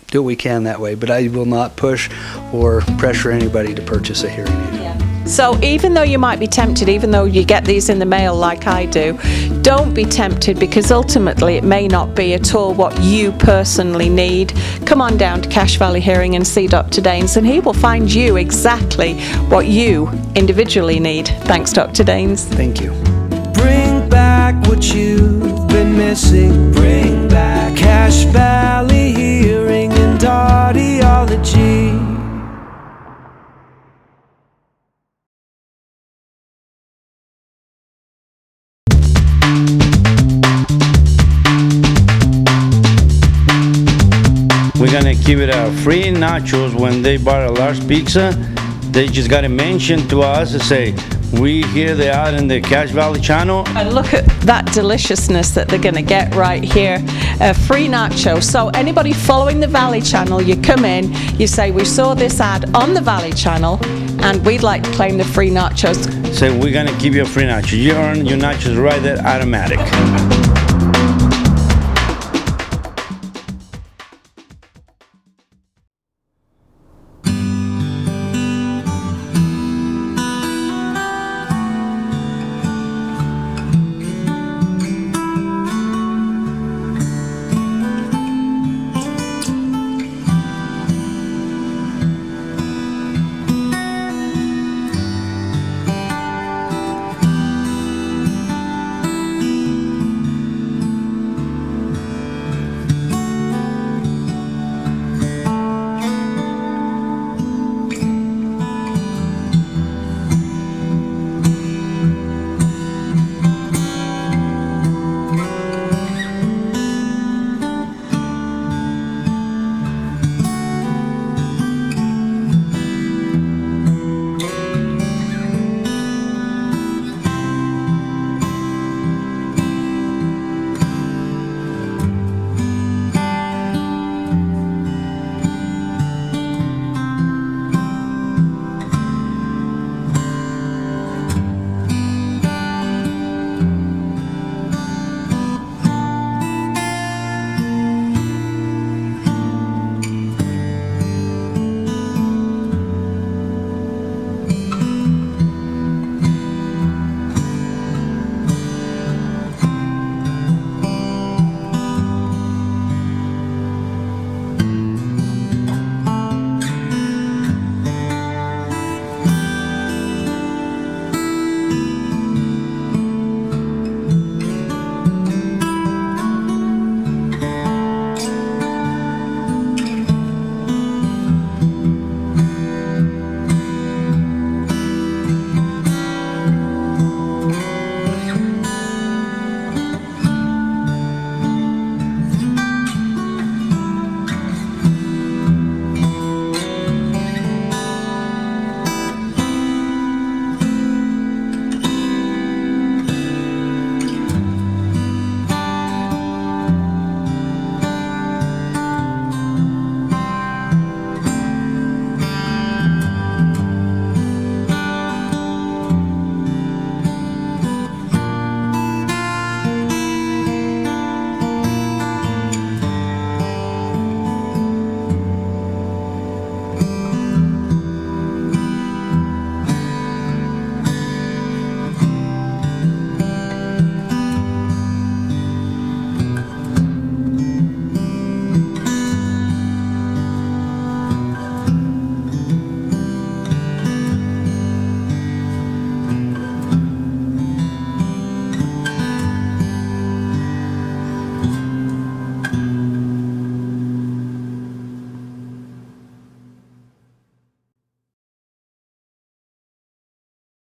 do what we can that way, but I will not push or pressure anybody to purchase a hearing aid. Yeah. So even though you might be tempted, even though you get these in the mail like I do, don't be tempted, because ultimately it may not be at all what you personally need. Come on down to Cache Valley Hearing and see Dr. Daines, and he will find you exactly what you individually need. Thanks, Dr. Daines. Thank you. Bring back what you've been missing. Bring back Cache Valley Hearing and Audiology. We're gonna give it a free nachos when they buy a large pizza. They just gotta mention to us and say, we hear they are in the Cache Valley channel. And look at that deliciousness that they're gonna get right here. A free nacho. So anybody following the Valley channel, you come in, you say, we saw this ad on the Valley channel and we'd like to claim the free nachos. Say, we're gonna give you a free nacho. You earn your nachos right there, automatic.